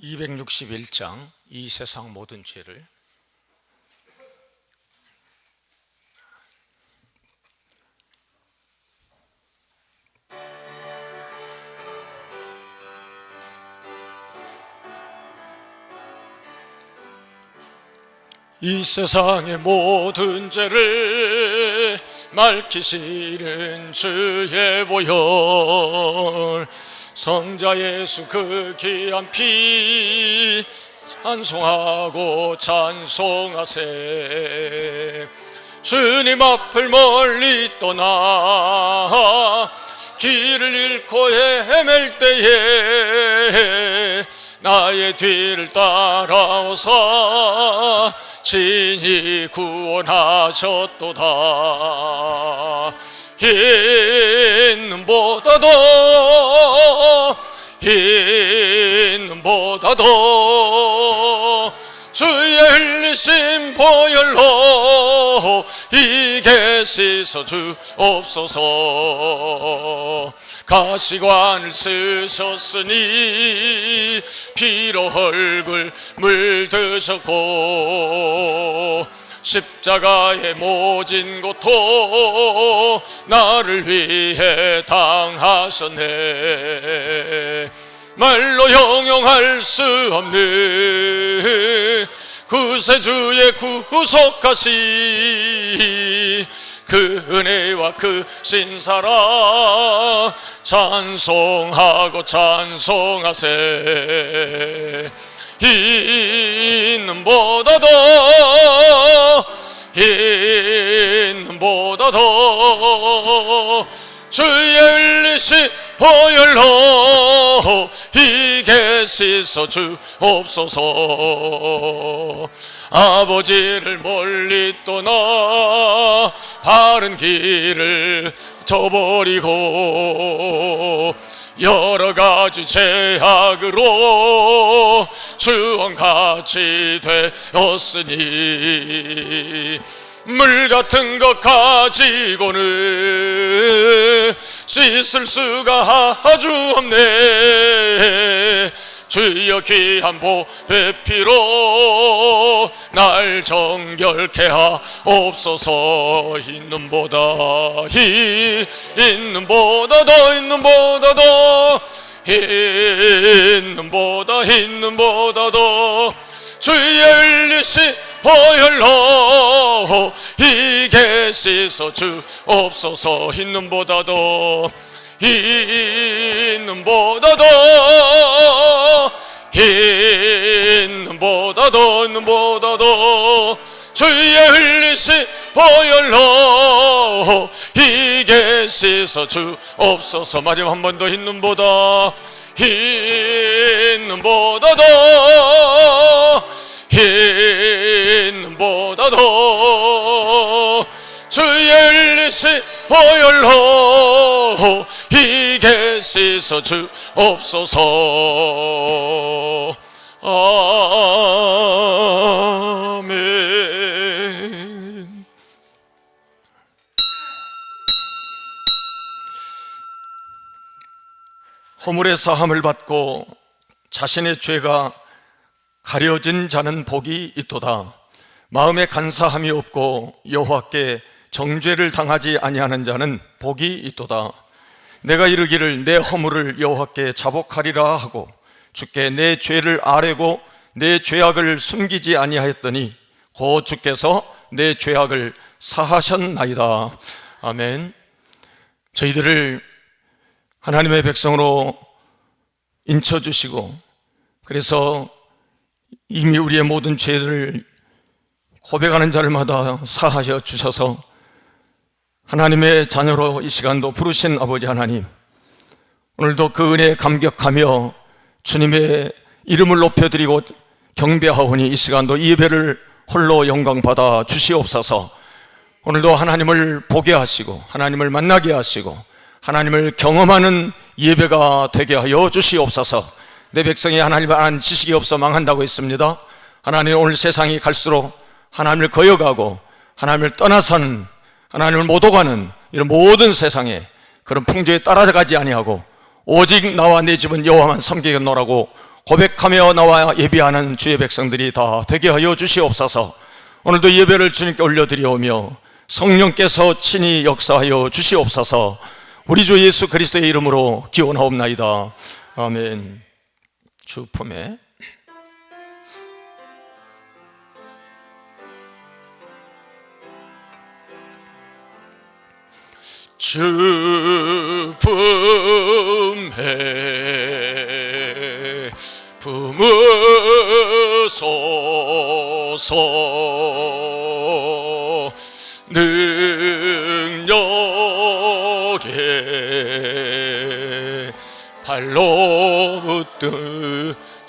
261장 이 세상 모든 죄를. 이 세상의 모든 죄를 맑히시는 주의 보혈, 성자 예수 그 귀한 피 찬송하고 찬송하세. 주님 앞을 멀리 떠나 길을 잃고 헤맬 때에 나의 뒤를 따라오사 친히 구원하셨도다. 흰눈보다도 주의 흘리신 보혈로 이게 씻어 주옵소서. 가시관을 쓰셨으니 피로 얼굴 물드셨고 십자가의 모진 고통 나를 위해 당하셨네. 말로 형용할 수 없는 구세주의 구속하시 그 은혜와 그 신사랑 찬송하고 찬송하세. 흰눈보다도 주의 흘리신 보혈로 이게 씻어 주옵소서. 아버지를 멀리 떠나 바른 길을 저버리고 여러 가지 죄악으로 주원같이 되었으니 물 같은 것 가지고는 씻을 수가 아주 없네. 주여 귀한 보배 피로 날 정결케 하옵소서. 흰눈보다도 주의 흘리신 보혈로 이게 씻어 주옵소서. 흰눈보다도 주의 흘리신 보혈로 이게 씻어 주옵소서. 마지막 한 번 더. 흰눈보다도 주의 흘리신 보혈로 이게 씻어 주옵소서. 아멘. 허물의 사함을 받고 자신의 죄가 가려진 자는 복이 있도다. 마음에 간사함이 없고 여호와께 정죄를 당하지 아니하는 자는 복이 있도다. 내가 이르기를 내 허물을 여호와께 자복하리라 하고 주께 내 죄를 아뢰고 내 죄악을 숨기지 아니하였더니 곧 주께서 내 죄악을 사하셨나이다. 아멘. 저희들을 하나님의 백성으로 인쳐주시고 그래서 이미 우리의 모든 죄를 고백하는 자들마다 사하여 주셔서 하나님의 자녀로 이 시간도 부르신 아버지 하나님, 오늘도 그 은혜에 감격하며 주님의 이름을 높여드리고 경배하오니 이 시간도 이 예배를 홀로 영광받아 주시옵소서. 오늘도 하나님을 보게 하시고 하나님을 만나게 하시고 하나님을 경험하는 예배가 되게 하여 주시옵소서. 내 백성이 하나님을 아는 지식이 없어 망한다고 했습니다. 하나님, 오늘 세상이 갈수록 하나님을 거역하고 하나님을 떠나서는 하나님을 못 오가는 이런 모든 세상에 그런 풍조에 따라가지 아니하고 오직 나와 내 집은 여호와만 섬기겠노라고 고백하며 나와 예배하는 주의 백성들이 다 되게 하여 주시옵소서. 오늘도 예배를 주님께 올려드리오며 성령께서 친히 역사하여 주시옵소서. 우리 주 예수 그리스도의 이름으로 기원하옵나이다. 아멘. 주 품에 주 품에 품으소서. 능력에 발로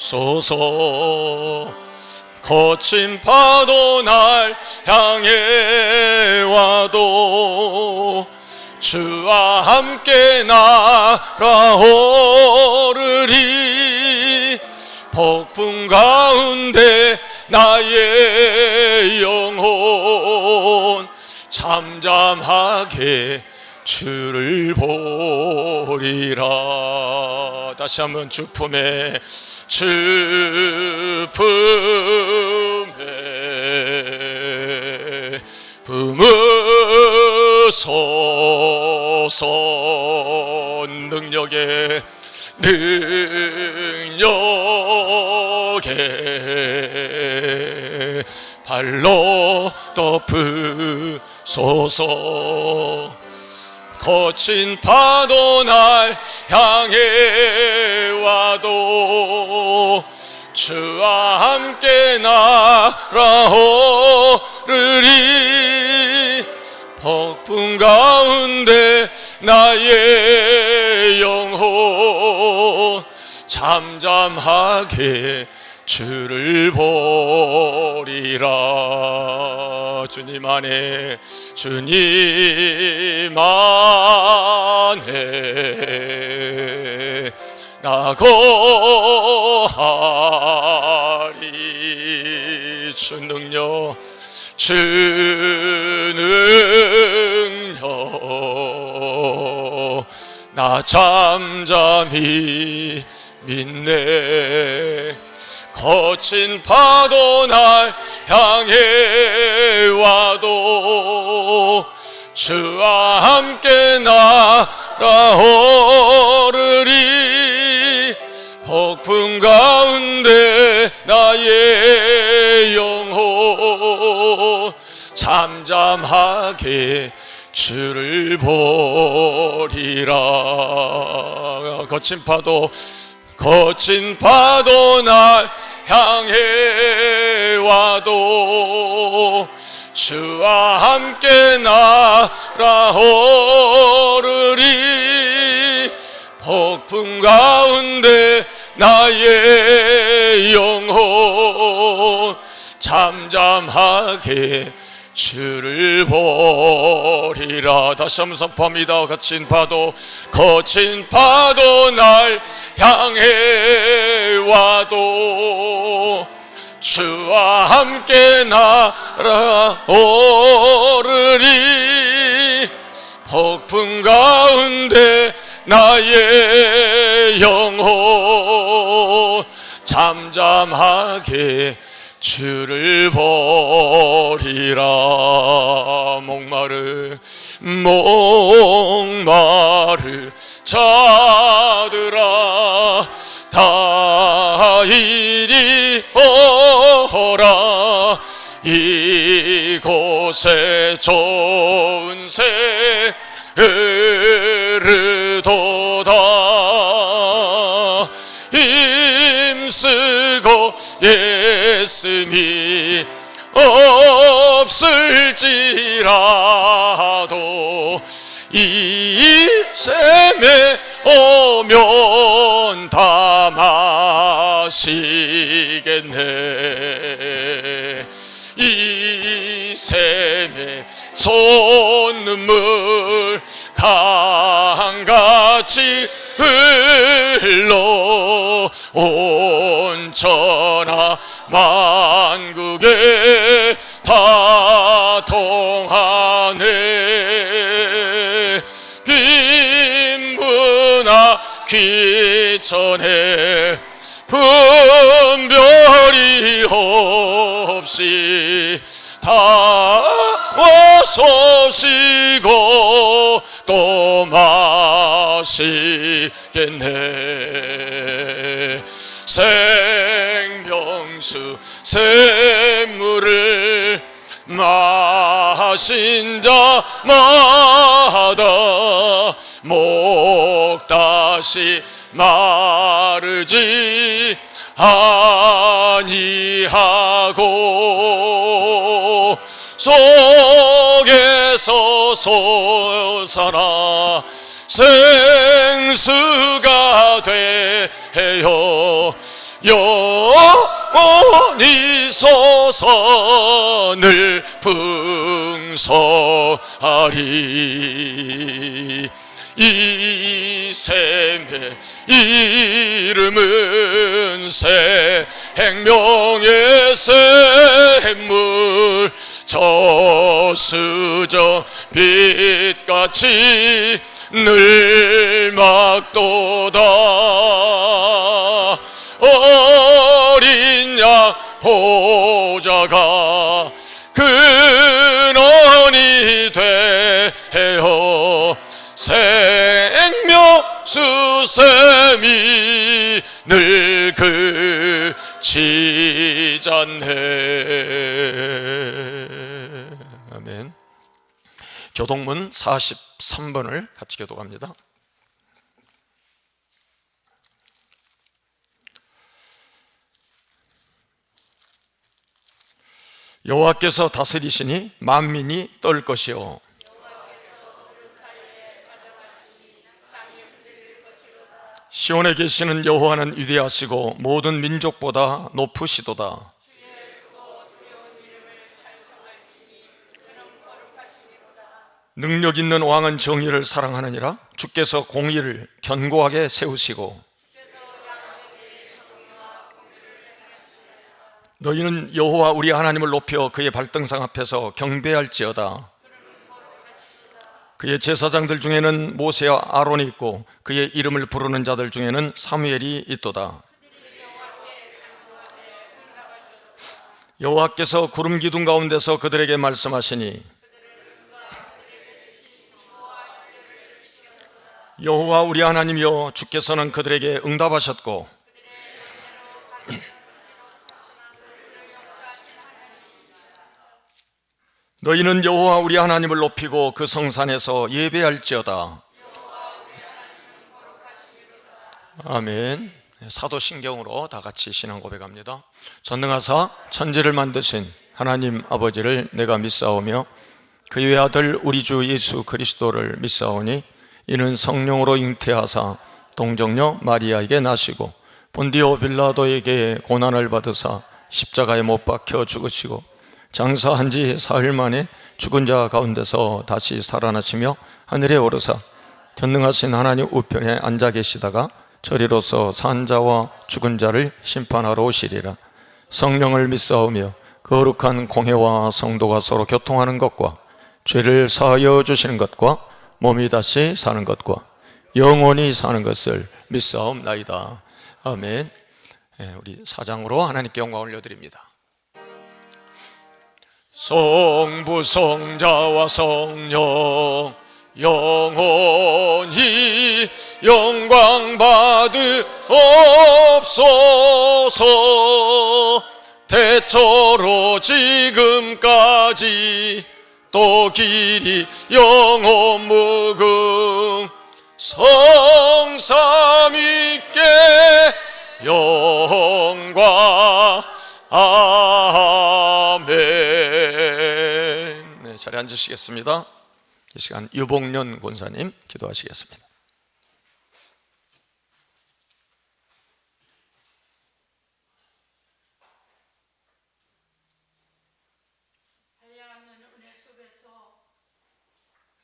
붙드소서. 거친 파도 날 향해 와도 주와 함께 날아오르리. 폭풍 가운데 나의 영혼 잠잠하게 주를 보리라. 다시 한번 주 품에 주 품에 품으소서. 능력에 발로 덮으소서. 거친 파도 날 향해 와도 주와 함께 날아오르리. 폭풍 가운데 나의 영혼 잠잠하게 주를 보리라. 주님 안에 주님 안에 나거하리. 주 능력 주 능력 나 잠잠히 믿네. 거친 파도 날 향해 와도 주와 함께 날아오르리. 폭풍 가운데 나의 영혼 잠잠하게 주를 보리라. 거친 파도 날 향해 와도 주와 함께 날아오르리. 폭풍 가운데 나의 영혼 잠잠하게 주를 보리라. 다시 한번 선포합니다. 거친 파도 날 향해 와도 주와 함께 날아오르리. 폭풍 가운데 나의 영혼 잠잠하게 주를 보리라. 목마르 자들아 다 이리 오라. 이곳에 좋은 새 흐르도다. 힘쓰고 예수님이 없을지라도 이 샘에 오면 다 마시겠네. 이 샘에 손눈물 강같이 흘러 온 천하 만국에 다 통하네. 빈부나 귀천에 분별이 없이 다 와서 쉬고 또 마시겠네. 생명수 샘물을 마신 자마다 목 다시 마르지 아니하고 속에서 솟아나 생수가 되어 영원히 소선을 풍성하리. 이 샘의 이름은 생명의 샘물, 저수저 빛같이 늘 막도다. 어린 양 보좌가 근원이 되어 생명수 샘이 늘 그치지 않네. 아멘. 교동문 43번을 같이 교독합니다. 여호와께서 다스리시니 만민이 떨 것이요 시온에 계시는 여호와는 위대하시고 모든 민족보다 높으시도다. 능력 있는 왕은 정의를 사랑하느니라. 주께서 공의를 견고하게 세우시고 너희는 여호와 우리 하나님을 높여 그의 발등상 앞에서 경배할지어다. 그의 제사장들 중에는 모세와 아론이 있고 그의 이름을 부르는 자들 중에는 사무엘이 있도다. 여호와께서 구름 기둥 가운데서 그들에게 말씀하시니 여호와 우리 하나님이여 주께서는 그들에게 응답하셨고 너희는 여호와 우리 하나님을 높이고 그 성산에서 예배할지어다. 아멘. 사도신경으로 다 같이 신앙 고백합니다. 전능하사 천지를 만드신 하나님 아버지를 내가 믿사오며 그의 아들 우리 주 예수 그리스도를 믿사오니 이는 성령으로 잉태하사 동정녀 마리아에게 나시고 본디오 빌라도에게 고난을 받으사 십자가에 못 박혀 죽으시고 장사한 지 사흘 만에 죽은 자 가운데서 다시 살아나시며 하늘에 오르사 전능하신 하나님 우편에 앉아 계시다가 저리로서 산 자와 죽은 자를 심판하러 오시리라. 성령을 믿사오며 거룩한 공회와 성도가 서로 교통하는 것과 죄를 사하여 주시는 것과 몸이 다시 사는 것과 영원히 사는 것을 믿사옵나이다. 아멘. 우리 사장으로 하나님께 영광 올려드립니다. 성부 성자와 성령 영원히 영광 받으옵소서. 대처로 지금까지 또 길이 영원 무궁 성삼위께 영광. 아멘. 네, 자리에 앉으시겠습니다. 이 시간 유복년 권사님 기도하시겠습니다. 한량없는 은혜 속에서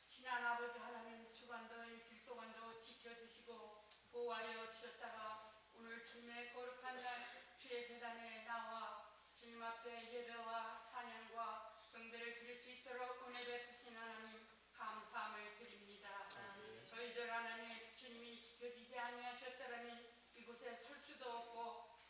지난 아버지 하나님 주간도 일주일동안도 지켜주시고 보호하여 주셨다가 오늘 주님의 거룩한 날 주의 제단에 나와 주님 앞에 예배와 찬양과 경배를 드릴 수 있도록 은혜 베푸신 하나님 감사함을 드립니다. 저희들 하나님 주님이 지켜주지 아니하셨더라면 이곳에 설 수도 없고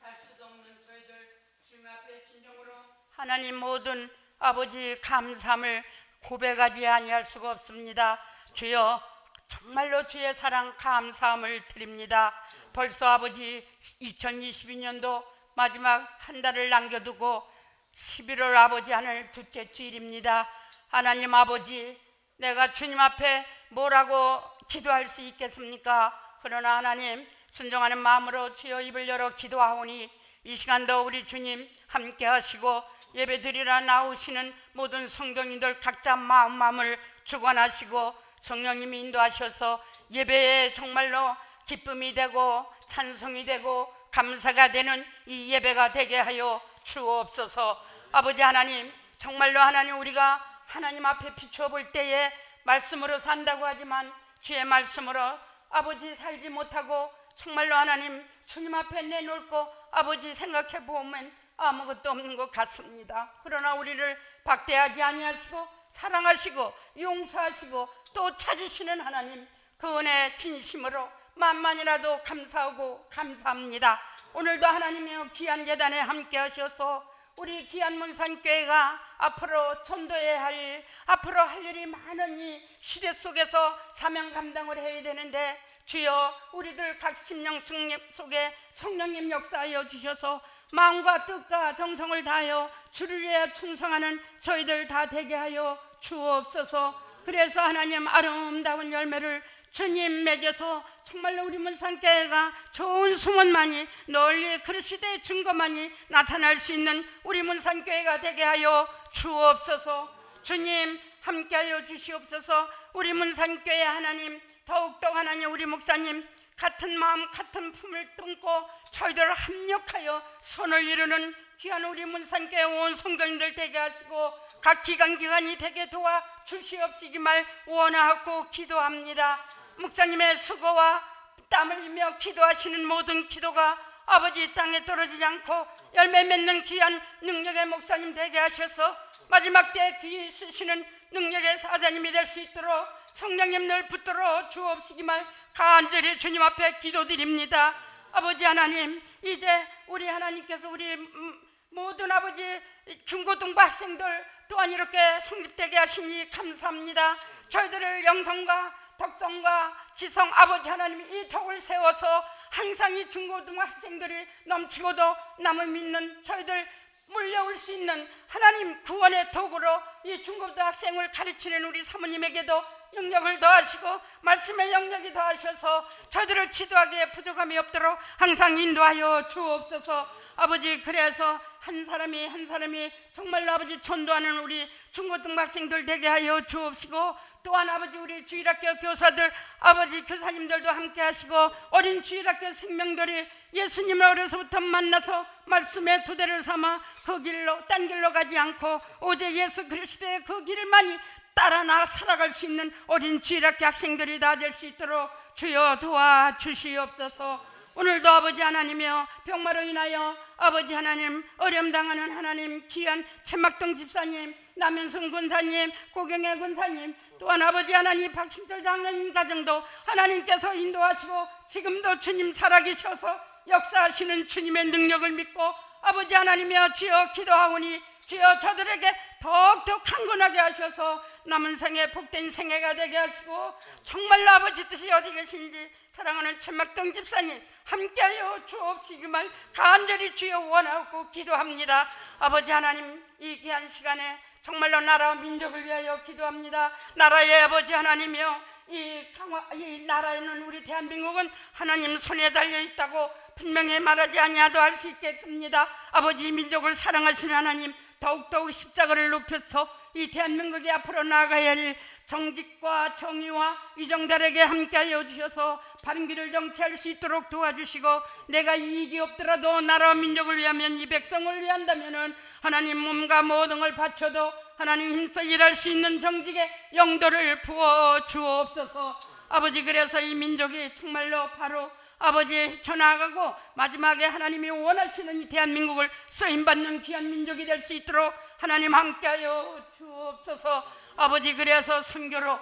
하나님 모든 아버지 감사함을 고백하지 아니할 수가 없습니다. 주여 정말로 주의 사랑 감사함을 드립니다. 벌써 아버지 2022년도 마지막 한 달을 남겨두고 11월 아버지 하늘 둘째 주일입니다. 하나님 아버지, 내가 주님 앞에 뭐라고 기도할 수 있겠습니까? 그러나 하나님 순종하는 마음으로 주여 입을 열어 기도하오니 이 시간도 우리 주님 함께 하시고 예배드리러 나오시는 모든 성도님들 각자 마음을 주관하시고 성령님이 인도하셔서 예배에 정말로 기쁨이 되고 찬송이 되고 감사가 되는 이 예배가 되게 하여 주옵소서. 아버지 하나님, 정말로 하나님 우리가 하나님 앞에 비추어 볼 때에 말씀으로 산다고 하지만 주의 말씀으로 아버지 살지 못하고 정말로 하나님 주님 앞에 내놓을 거 아버지 생각해 보면 아무것도 없는 것 같습니다. 그러나 우리를 박대하지 아니하시고 사랑하시고 용서하시고 또 찾으시는 하나님, 그 은혜 진심으로 만만이라도 감사하고 감사합니다. 오늘도 하나님의 귀한 예단에 함께 하셔서 우리 귀한 문산교회가 앞으로 전도해야 할, 앞으로 할 일이 많은 이 시대 속에서 사명 감당을 해야 되는데 주여 우리들 각 심령 속에 성령님 역사하여 주셔서 마음과 뜻과 정성을 다하여 주를 위해 충성하는 저희들 다 되게 하여 주옵소서. 그래서 하나님 아름다운 열매를 주님 맺어서 정말로 우리 문산교회가 좋은 소문만이 널리 그리스도의 증거만이 나타날 수 있는 우리 문산교회가 되게 하여 주옵소서. 주님 함께하여 주시옵소서. 우리 문산교회 하나님, 더욱더 하나님 우리 목사님 같은 마음 같은 품을 뚫고 저희들 합력하여 손을 이루는 귀한 우리 문산교회 온 성도님들 되게 하시고 각 기관이 되게 도와 주시옵시기를 원하고 기도합니다. 목사님의 수고와 땀을 흘리며 기도하시는 모든 기도가 아버지 땅에 떨어지지 않고 열매 맺는 귀한 능력의 목사님 되게 하셔서 마지막 때 귀 쓰시는 능력의 사자님이 될 수 있도록 성령님 늘 붙들어 주옵시기를 간절히 주님 앞에 기도드립니다. 아버지 하나님, 이제 우리 하나님께서 우리 모든 아버지 중고등부 학생들 또한 이렇게 성립되게 하시니 감사합니다. 저희들을 영성과 덕성과 지성 아버지 하나님이 이 덕을 세워서 항상 이 중고등부 학생들이 넘치고도 남을 믿는 저희들 물려올 수 있는 하나님 구원의 덕으로 이 중고등부 학생을 가르치는 우리 사모님에게도 능력을 더하시고 말씀의 영역이 더하셔서 저희들을 지도하기에 부족함이 없도록 항상 인도하여 주옵소서. 아버지, 그래서 한 사람이 정말로 아버지 전도하는 우리 중고등부 학생들 되게 하여 주옵시고 또한 아버지 우리 주일학교 교사들 아버지 교사님들도 함께 하시고 어린 주일학교 생명들이 예수님을 어려서부터 만나서 말씀의 토대를 삼아 그 길로 딴 길로 가지 않고 오직 예수 그리스도의 그 길만이 따라 나아 살아갈 수 있는 어린 주일학교 학생들이 다 될 수 있도록 주여 도와주시옵소서. 오늘도 아버지 하나님이여 병마로 인하여 아버지 하나님 어려움 당하는 하나님 귀한 최막동 집사님, 남현승 군사님, 고경애 군사님, 또한 아버지 하나님 박신철 장로님 가정도 하나님께서 인도하시고 지금도 주님 살아계셔서 역사하시는 주님의 능력을 믿고 아버지 하나님이여 주여 기도하오니 주여 저들에게 더욱더 강건하게 하셔서 남은 생애 복된 생애가 되게 하시고 정말로 아버지 뜻이 어디 계신지 사랑하는 최막동 집사님 함께하여 주옵시기를 간절히 주여 원하고 기도합니다. 아버지 하나님 이 귀한 시간에 정말로 나라와 민족을 위하여 기도합니다. 나라의 아버지 하나님이여 이 나라에는 우리 대한민국은 하나님 손에 달려있다고 분명히 말하지 아니하도 할 수 있겠습니다. 아버지 민족을 사랑하시는 하나님 더욱더욱 십자가를 높여서 이 대한민국이 앞으로 나아가야 할 정직과 정의와 위정들에게 함께하여 주셔서 바른 길을 정치할 수 있도록 도와주시고 내가 이익이 없더라도 나라와 민족을 위하면 이 백성을 위한다면 하나님 몸과 모든 걸 바쳐도 하나님 힘써 일할 수 있는 정직의 영도를 부어 주옵소서. 아버지 그래서 이 민족이 정말로 바로 아버지 쳐나가고 마지막에 하나님이 원하시는 이 대한민국을 쓰임받는 귀한 민족이 될 수 있도록 하나님 함께하여 주옵소서. 아버지 그래서 선교로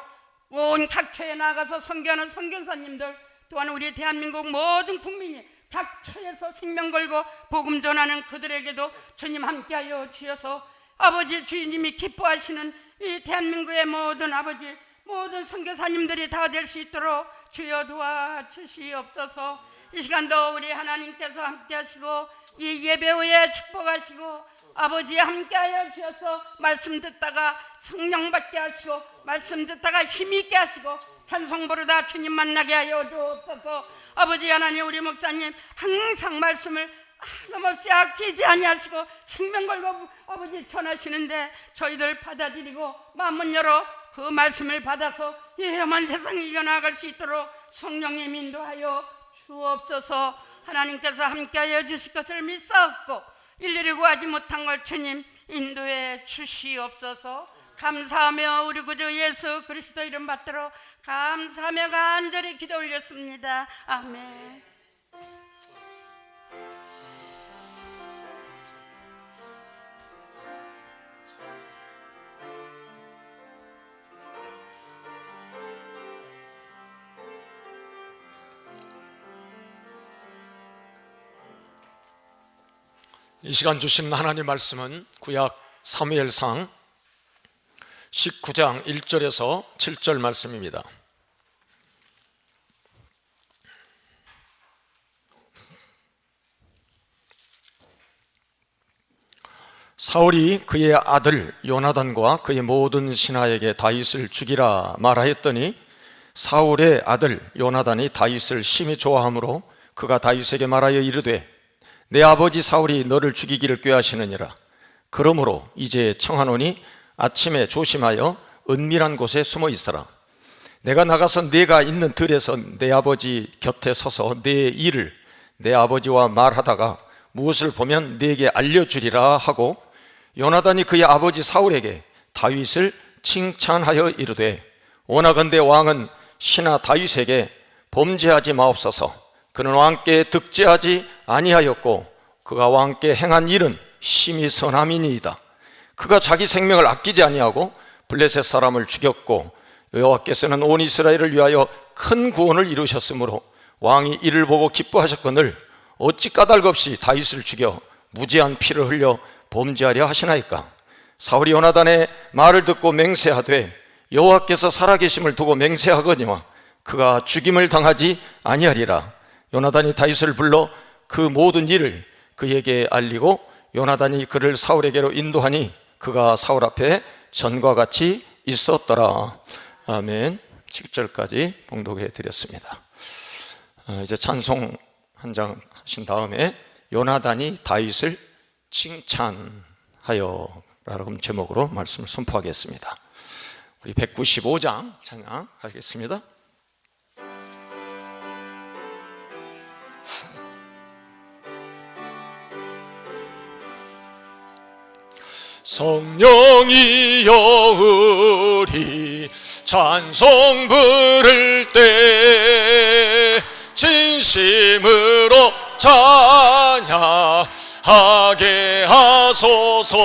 온 각처에 나가서 선교하는 선교사님들 또한 우리 대한민국 모든 국민이 닥쳐서 생명 걸고 복음 전하는 그들에게도 주님 함께하여 주셔서 아버지 주님이 기뻐하시는 이 대한민국의 모든 아버지 모든 선교사님들이 다 될 수 있도록 주여 도와주시옵소서. 이 시간도 우리 하나님께서 함께하시고 이 예배 후에 축복하시고 아버지 함께하여 주셔서 말씀 듣다가 성령 받게 하시고 말씀 듣다가 힘있게 하시고 찬송 부르다 주님 만나게 하여 주옵소서. 아버지 하나님 우리 목사님 항상 말씀을 한없이 아끼지 아니하시고 생명 걸고 아버지 전하시는데 저희들 받아들이고 마음문 열어 그 말씀을 받아서 이 험한 세상에 이겨나갈 수 있도록 성령님 인도하여 주옵소서. 하나님께서 함께하여 주실 것을 믿사옵고 일일이 구하지 못한 걸 주님 인도해 주시옵소서. 감사하며 우리 구주 예수 그리스도 이름 받들어 감사하며 간절히 기도 올렸습니다. 아멘. 이 시간 주신 하나님 말씀은 구약 사무엘상 19장 1절에서 7절 말씀입니다. 사울이 그의 아들 요나단과 그의 모든 신하에게 다윗을 죽이라 말하였더니 사울의 아들 요나단이 다윗을 심히 좋아하므로 그가 다윗에게 말하여 이르되 내 아버지 사울이 너를 죽이기를 꾀하시느니라. 그러므로 이제 청하노니 아침에 조심하여 은밀한 곳에 숨어 있어라. 내가 나가서 네가 있는 들에서 내 아버지 곁에 서서 내 일을 내 아버지와 말하다가 무엇을 보면 네게 알려주리라 하고 요나단이 그의 아버지 사울에게 다윗을 칭찬하여 이르되 원하건대 왕은 신하 다윗에게 범죄하지 마옵소서. 그는 왕께 득죄하지 아니하였고 그가 왕께 행한 일은 심히 선함이니이다. 그가 자기 생명을 아끼지 아니하고 블레셋 사람을 죽였고 여호와께서는 온 이스라엘을 위하여 큰 구원을 이루셨으므로 왕이 이를 보고 기뻐하셨거늘 어찌 까닭없이 다윗을 죽여 무지한 피를 흘려 범죄하려 하시나이까. 사울이 요나단의 말을 듣고 맹세하되 여호와께서 살아계심을 두고 맹세하거니와 그가 죽임을 당하지 아니하리라. 요나단이 다윗을 불러 그 모든 일을 그에게 알리고 요나단이 그를 사울에게로 인도하니 그가 사울 앞에 전과 같이 있었더라. 아멘. 7절까지 봉독해 드렸습니다. 이제 찬송 한 장 하신 다음에 요나단이 다윗을 칭찬하여 라는 제목으로 말씀을 선포하겠습니다. 우리 195장 찬양하겠습니다. 성령이여 우리 찬송 부를 때 진심으로 찬양하게 하소서.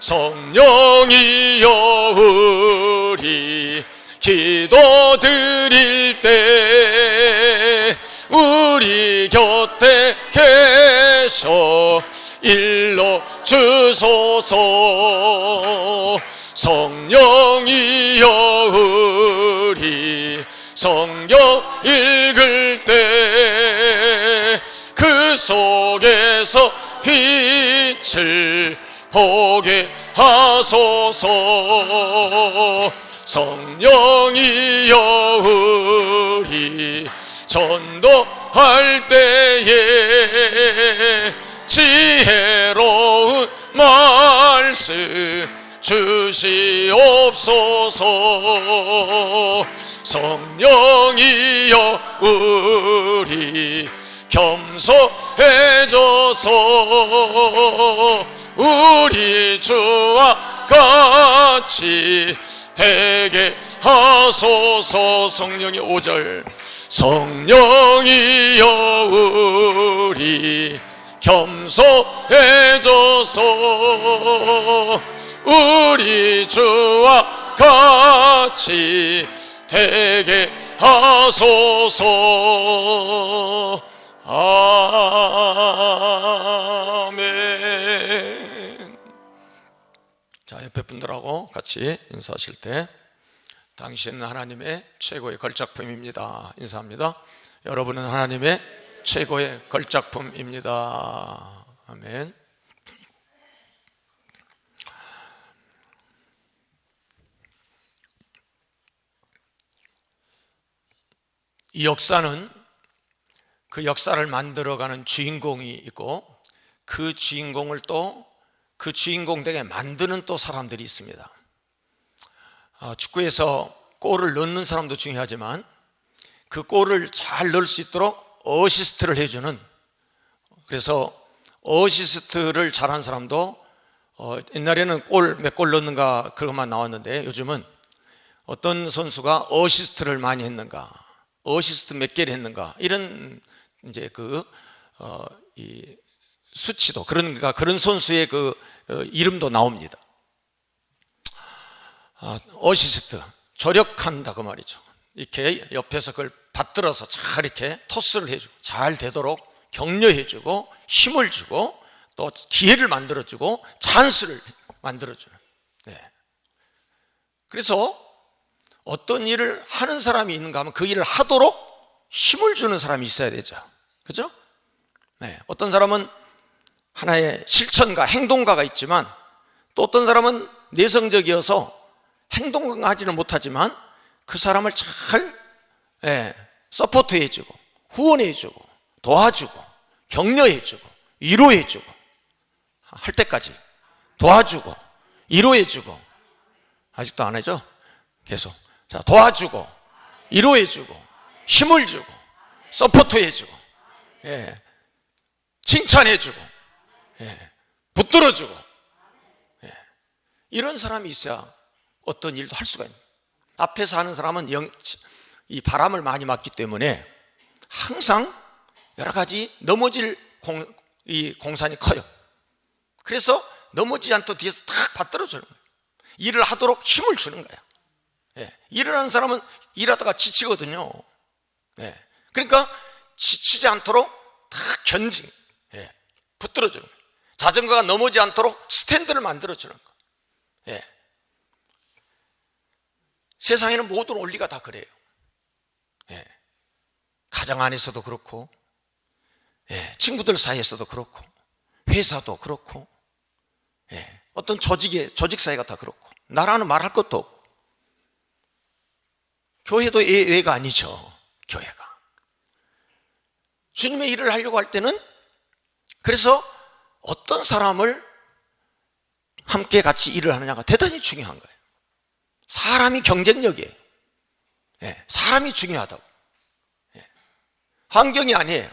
성령이여 우리 기도 드릴 때 우리 곁에 계셔 일러 주소서. 성령이여 우리 성경 읽을 때 그 속에서 빛을 보게 하소서. 성령이여 우리 전도할 때에 지혜로운 말씀 주시옵소서. 성령이여 우리 겸손해져서 우리 주와 같이 되게 하소서. 성령의 5절 성령이여 우리 겸손해져서 우리 주와 같이 되게 하소서. 아멘. 자, 옆에 분들하고 같이 인사하실 때 당신은 하나님의 최고의 걸작품입니다 인사합니다. 여러분은 하나님의 최고의 걸작품입니다. 아멘. 이 역사는 그 역사를 만들어가는 주인공이 있고, 그 주인공을 또 그 주인공 되게 만드는 또 사람들이 있습니다. 축구에서 골을 넣는 사람도 중요하지만 그 골을 잘 넣을 수 있도록 어시스트를 해주는, 그래서 어시스트를 잘한 사람도 옛날에는 몇 골 넣는가 그것만 나왔는데, 요즘은 어떤 선수가 어시스트를 많이 했는가, 어시스트 몇 개를 했는가, 이런 이제 이 수치도, 그러니까 그런 선수의 이름도 나옵니다. 어시스트, 조력한다 그 말이죠. 이렇게 옆에서 그걸 받들어서 잘 이렇게 토스를 해주고, 잘 되도록 격려해주고, 힘을 주고, 또 기회를 만들어주고, 찬스를 만들어주는. 네. 그래서 어떤 일을 하는 사람이 있는가 하면 그 일을 하도록 힘을 주는 사람이 있어야 되죠. 그죠? 네. 어떤 사람은 하나의 실천가, 행동가가 있지만, 또 어떤 사람은 내성적이어서 행동가 하지는 못하지만 그 사람을 잘 서포트해주고, 후원해주고, 도와주고, 격려해주고, 위로해주고, 할 때까지 도와주고, 위로해주고. 아직도 안 하죠? 계속. 자, 도와주고, 위로해주고, 힘을 주고, 서포트해주고, 칭찬해주고, 붙들어주고, 이런 사람이 있어야 어떤 일도 할 수가 있는. 앞에서 하는 사람은 이 바람을 많이 맞기 때문에 항상 여러 가지 넘어질 이 공산이 커요. 그래서 넘어지지 않도록 뒤에서 탁 받들어주는 거예요. 일을 하도록 힘을 주는 거야. 일을 하는 사람은 일하다가 지치거든요. 그러니까 지치지 않도록 다 붙들어주는 거예요. 자전거가 넘어지지 않도록 스탠드를 만들어주는 거예요. 세상에는 모든 원리가 다 그래요. 가정 안에서도 그렇고, 친구들 사이에서도 그렇고, 회사도 그렇고, 어떤 조직 사회가 다 그렇고, 나라는 말할 것도 없고, 교회도 예외가 아니죠. 교회가 주님의 일을 하려고 할 때는, 그래서 어떤 사람을 함께 같이 일을 하느냐가 대단히 중요한 거예요. 사람이 경쟁력이에요. 사람이 중요하다고. 환경이 아니에요.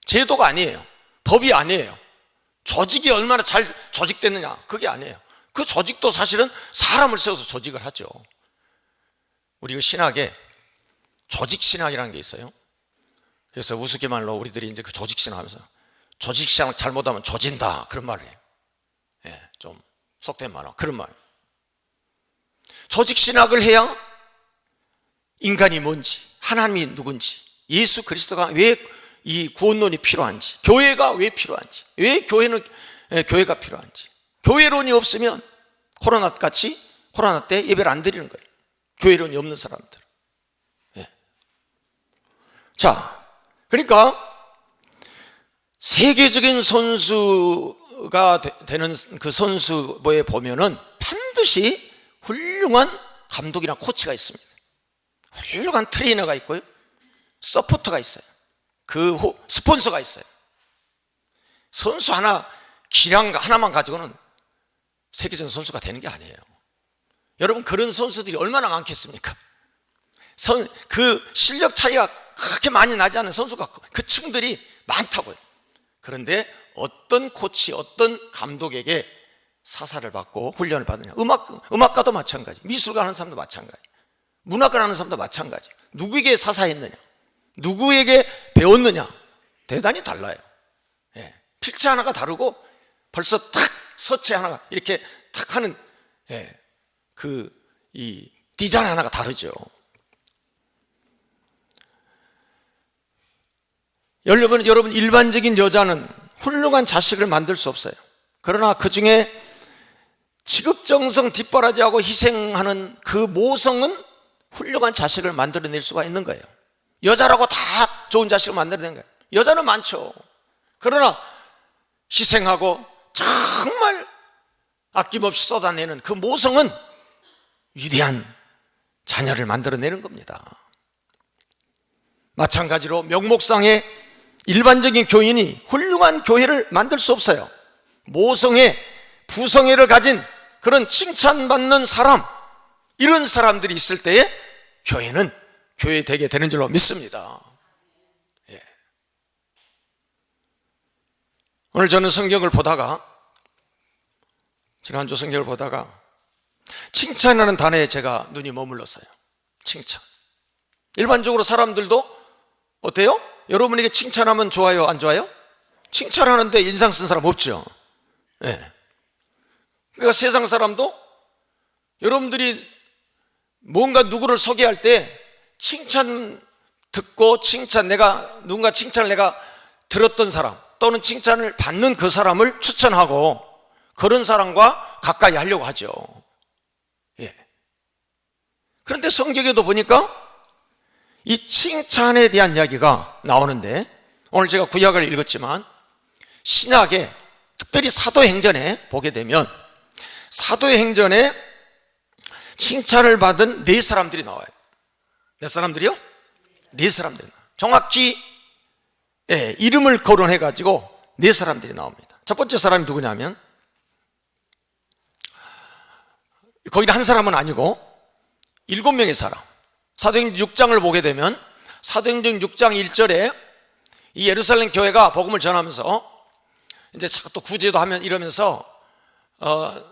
제도가 아니에요. 법이 아니에요. 조직이 얼마나 잘 조직됐느냐, 그게 아니에요. 그 조직도 사실은 사람을 세워서 조직을 하죠. 우리 신학에 조직신학이라는 게 있어요. 그래서 우스갯말로 우리들이 이제 그 조직신학 하면서, 조직신학을 잘못하면 조진다, 그런 말을 해요. 좀 속된 말로 그런 말. 조직신학을 해야 인간이 뭔지, 하나님이 누군지, 예수 그리스도가 왜 이 구원론이 필요한지, 교회가 왜 필요한지, 왜 교회가 필요한지. 교회론이 없으면 코로나 때 예배를 안 드리는 거예요. 교회론이 없는 사람들. 자, 그러니까 세계적인 선수가 되는 그 선수에 보면은 반드시 훌륭한 감독이나 코치가 있습니다. 훌륭한 트레이너가 있고요, 서포터가 있어요. 그 스폰서가 있어요. 선수 기량 하나만 가지고는 세계적인 선수가 되는 게 아니에요. 여러분, 그런 선수들이 얼마나 많겠습니까? 그 실력 차이가 그렇게 많이 나지 않은 선수가 그 층들이 많다고요. 그런데 어떤 코치, 어떤 감독에게 사사를 받고 훈련을 받느냐. 음악가도 마찬가지, 미술가 하는 사람도 마찬가지, 문학을 하는 사람도 마찬가지. 누구에게 사사했느냐, 누구에게 배웠느냐, 대단히 달라요. 필체 하나가 다르고 벌써 탁 서체 하나가 이렇게 탁 하는 이 디자인 하나가 다르죠. 여러분 일반적인 여자는 훌륭한 자식을 만들 수 없어요. 그러나 그 중에 지극정성 뒷바라지하고 희생하는 그 모성은 훌륭한 자식을 만들어낼 수가 있는 거예요. 여자라고 다 좋은 자식을 만들어내는 거예요. 여자는 많죠. 그러나 희생하고 정말 아낌없이 쏟아내는 그 모성은 위대한 자녀를 만들어내는 겁니다. 마찬가지로 명목상의 일반적인 교인이 훌륭한 교회를 만들 수 없어요. 모성애, 부성애를 가진 그런 칭찬받는 사람, 이런 사람들이 있을 때에 교회는 교회되게 되는 줄로 믿습니다. 예. 오늘 저는 성경을 보다가, 지난주 성경을 보다가 칭찬이라는 단어에 제가 눈이 머물렀어요. 칭찬. 일반적으로 사람들도 어때요? 여러분에게 칭찬하면 좋아요, 안 좋아요? 칭찬하는데 인상 쓴 사람 없죠? 예. 그러니까 세상 사람도 여러분들이 뭔가 누구를 소개할 때 칭찬 듣고 누군가 칭찬을 내가 들었던 사람 또는 칭찬을 받는 그 사람을 추천하고 그런 사람과 가까이 하려고 하죠. 예. 그런데 성경에도 보니까 이 칭찬에 대한 이야기가 나오는데, 오늘 제가 구약을 읽었지만 신약에 특별히 사도행전에 보게 되면 사도행전에 칭찬을 받은 네 사람들이 나와요. 몇 사람들이요? 네 사람들이 나와요. 정확히 이름을 거론해 가지고 네 사람들이 나옵니다. 첫 번째 사람이 누구냐면, 거기는 한 사람은 아니고 7명의 사람. 사도행전 6장을 보게 되면 사도행전 6장 1절에 이 예루살렘 교회가 복음을 전하면서 이제 또 구제도 하면 이러면서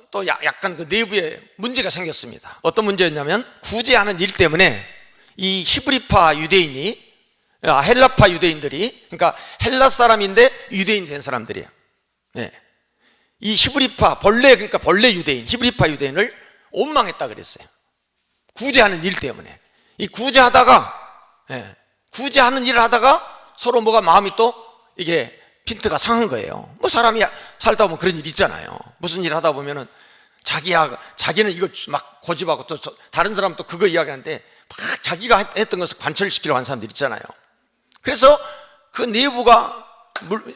또 약간 그 내부에 문제가 생겼습니다. 어떤 문제였냐면, 구제하는 일 때문에 이 히브리파 유대인이, 헬라파 유대인들이, 그러니까 헬라 사람인데 유대인이 된 사람들이에요. 네. 이 히브리파, 그러니까 본래 유대인, 히브리파 유대인을 원망했다 그랬어요. 구제하는 일 때문에. 이 구제하는 일을 하다가 서로 뭐가 마음이 또 이게 핀트가 상한 거예요. 뭐 사람이 살다 보면 그런 일 있잖아요. 무슨 일 하다 보면은 자기는 이거 막 고집하고 또 다른 사람은 또 그거 이야기하는데 막 자기가 했던 것을 관철시키려고 하는 사람들 있잖아요. 그래서 그 내부가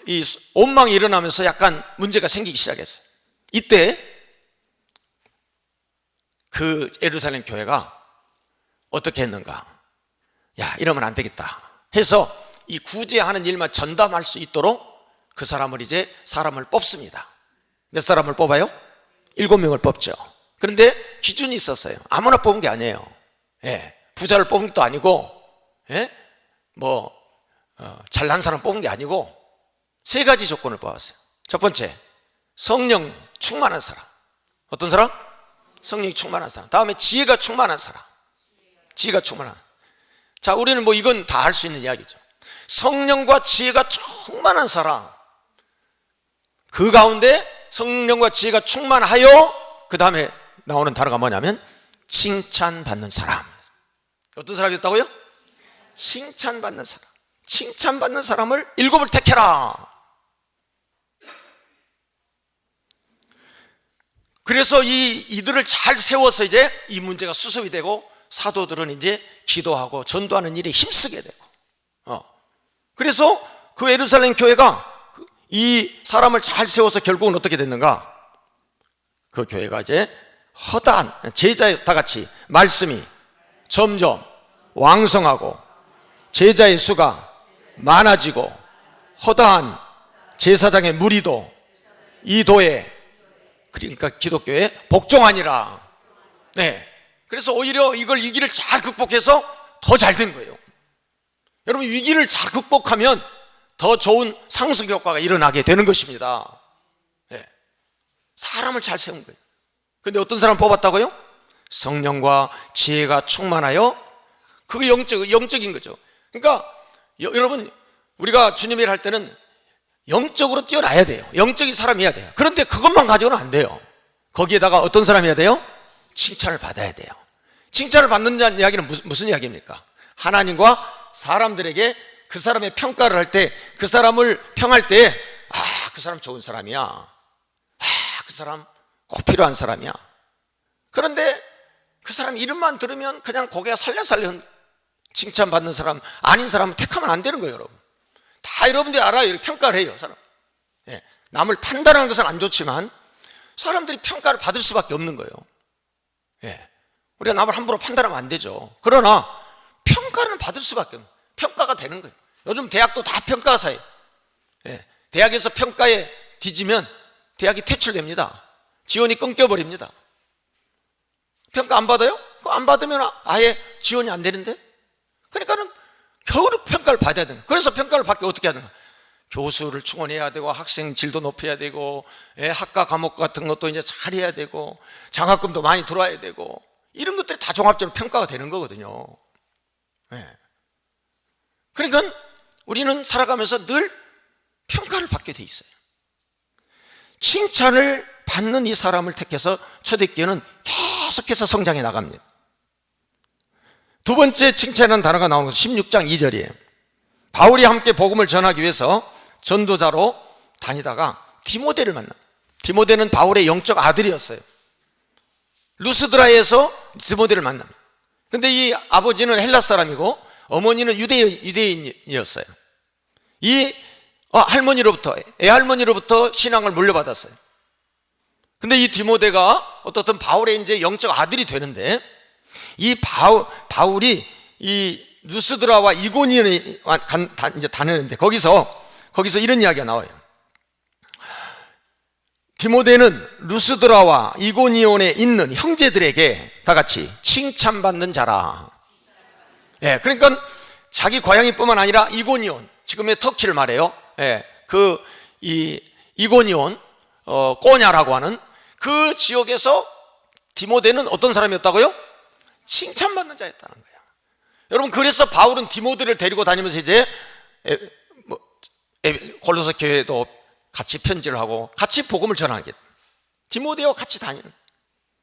이 원망이 일어나면서 약간 문제가 생기기 시작했어요. 이때 그 예루살렘 교회가 어떻게 했는가? 야, 이러면 안 되겠다 해서 이 구제하는 일만 전담할 수 있도록 그 사람을 이제 사람을 뽑습니다. 몇 사람을 뽑아요? 7명을 뽑죠. 그런데 기준이 있었어요. 아무나 뽑은 게 아니에요. 예, 부자를 뽑은 것도 아니고, 잘난 사람 뽑은 게 아니고 3가지 조건을 뽑았어요. 첫 번째, 성령 충만한 사람. 어떤 사람? 성령이 충만한 사람. 다음에 지혜가 충만한 사람. 지혜가 충만한. 자, 우리는 뭐 이건 다 할 수 있는 이야기죠. 성령과 지혜가 충만한 사람. 그 가운데 성령과 지혜가 충만하여, 그 다음에 나오는 단어가 뭐냐면 칭찬받는 사람. 어떤 사람이었다고요? 칭찬받는 사람. 칭찬받는 사람을 7을 택해라. 그래서 이들을 잘 세워서 이제 이 문제가 수습이 되고 사도들은 이제 기도하고 전도하는 일에 힘쓰게 되고, 그래서 그 예루살렘 교회가 이 사람을 잘 세워서 결국은 어떻게 됐는가? 그 교회가 이제 허다한 제자의 다 같이 말씀이 점점 왕성하고 제자의 수가 많아지고 허다한 제사장의 무리도 이 도에, 그러니까 기독교에 복종하니라. 네. 그래서 오히려 이 위기를 잘 극복해서 더 잘 된 거예요. 여러분, 위기를 잘 극복하면 더 좋은 상승 효과가 일어나게 되는 것입니다. 네. 사람을 잘 세운 거예요. 그런데 어떤 사람 뽑았다고요? 성령과 지혜가 충만하여. 그게 영적인 거죠. 그러니까 여러분, 우리가 주님 일 할 때는 영적으로 뛰어나야 돼요. 영적인 사람이어야 돼요. 그런데 그것만 가지고는 안 돼요. 거기에다가 어떤 사람이어야 돼요? 칭찬을 받아야 돼요. 칭찬을 받는다는 이야기는 무슨 이야기입니까? 하나님과 사람들에게 그 사람의 평가를 할 때, 그 사람을 평할 때, 그 사람 좋은 사람이야. 그 사람 꼭 필요한 사람이야. 그런데 그 사람 이름만 들으면 그냥 고개가 살려살려 칭찬받는 사람, 아닌 사람은 택하면 안 되는 거예요, 여러분. 다 여러분들이 알아요. 이렇게 평가를 해요, 사람. 남을 판단하는 것은 안 좋지만 사람들이 평가를 받을 수밖에 없는 거예요. 우리가 남을 함부로 판단하면 안 되죠. 그러나 평가는 받을 수밖에 없는, 평가가 되는 거예요. 요즘 대학도 다 평가사예요. 대학에서 평가에 뒤지면 대학이 퇴출됩니다. 지원이 끊겨버립니다. 평가 안 받아요? 안 받으면 아예 지원이 안 되는데? 그러니까는 겨우 평가를 받아야 되는 거예요. 그래서 평가를 받기 어떻게 하는 거예요? 교수를 충원해야 되고, 학생 질도 높여야 되고, 학과 과목 같은 것도 이제 잘해야 되고, 장학금도 많이 들어와야 되고, 이런 것들이 다 종합적으로 평가가 되는 거거든요. 그러니까 우리는 살아가면서 늘 평가를 받게 돼 있어요. 칭찬을 받는 이 사람을 택해서 초대교회는 계속해서 성장해 나갑니다. 두 번째 칭찬이라는 단어가 나오는 것은 16장 2절이에요. 바울이 함께 복음을 전하기 위해서 전도자로 다니다가 디모데를 만나. 디모데는 바울의 영적 아들이었어요. 루스드라에서 디모데를 만납니다. 근데 이 아버지는 헬라 사람이고 어머니는 유대인이었어요. 이 할머니로부터, 애할머니로부터 신앙을 물려받았어요. 근데 이 디모데가 어떻든 바울의 이제 영적 아들이 되는데, 이 바울이 이 루스드라와 이고니온에 이제 다니는데 거기서 이런 이야기가 나와요. 디모데는 루스드라와 이고니온에 있는 형제들에게 다 같이 칭찬받는 자라. 그러니까 자기 고향이뿐만 아니라 이고니온, 지금의 터키를 말해요. 이고니온, 꼬냐라고 하는 그 지역에서 디모데는 어떤 사람이었다고요? 칭찬받는 자였다는 거예요. 여러분, 그래서 바울은 디모데를 데리고 다니면서 이제 골로새 교회도 같이 편지를 하고 같이 복음을 전하게 돼요. 디모데와 같이 다니는.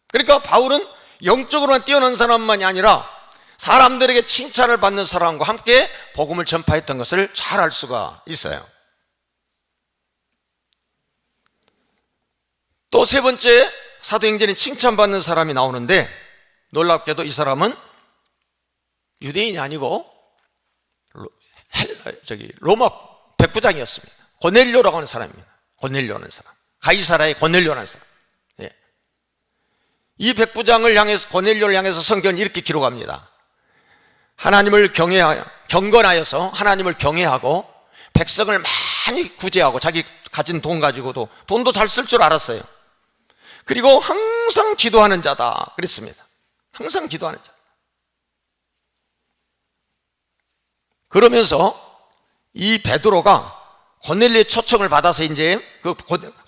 그러니까 바울은 영적으로만 뛰어난 사람만이 아니라 사람들에게 칭찬을 받는 사람과 함께 복음을 전파했던 것을 잘 알 수가 있어요. 또 세 번째, 사도행전에 칭찬받는 사람이 나오는데, 놀랍게도 이 사람은 유대인이 아니고 로마 백부장이었습니다. 고넬료라고 하는 사람입니다. 고넬료라는 사람, 가이사라의 고넬료라는 사람. 이 백부장을 향해서, 고넬료를 향해서 성경은 이렇게 기록합니다. 하나님을 경건하여서 하나님을 경외하고 백성을 많이 구제하고, 자기 가진 돈 가지고도 돈도 잘 쓸 줄 알았어요. 그리고 항상 기도하는 자다 그랬습니다. 항상 기도하는 자. 그러면서 이 베드로가 고넬료의 초청을 받아서 이제 그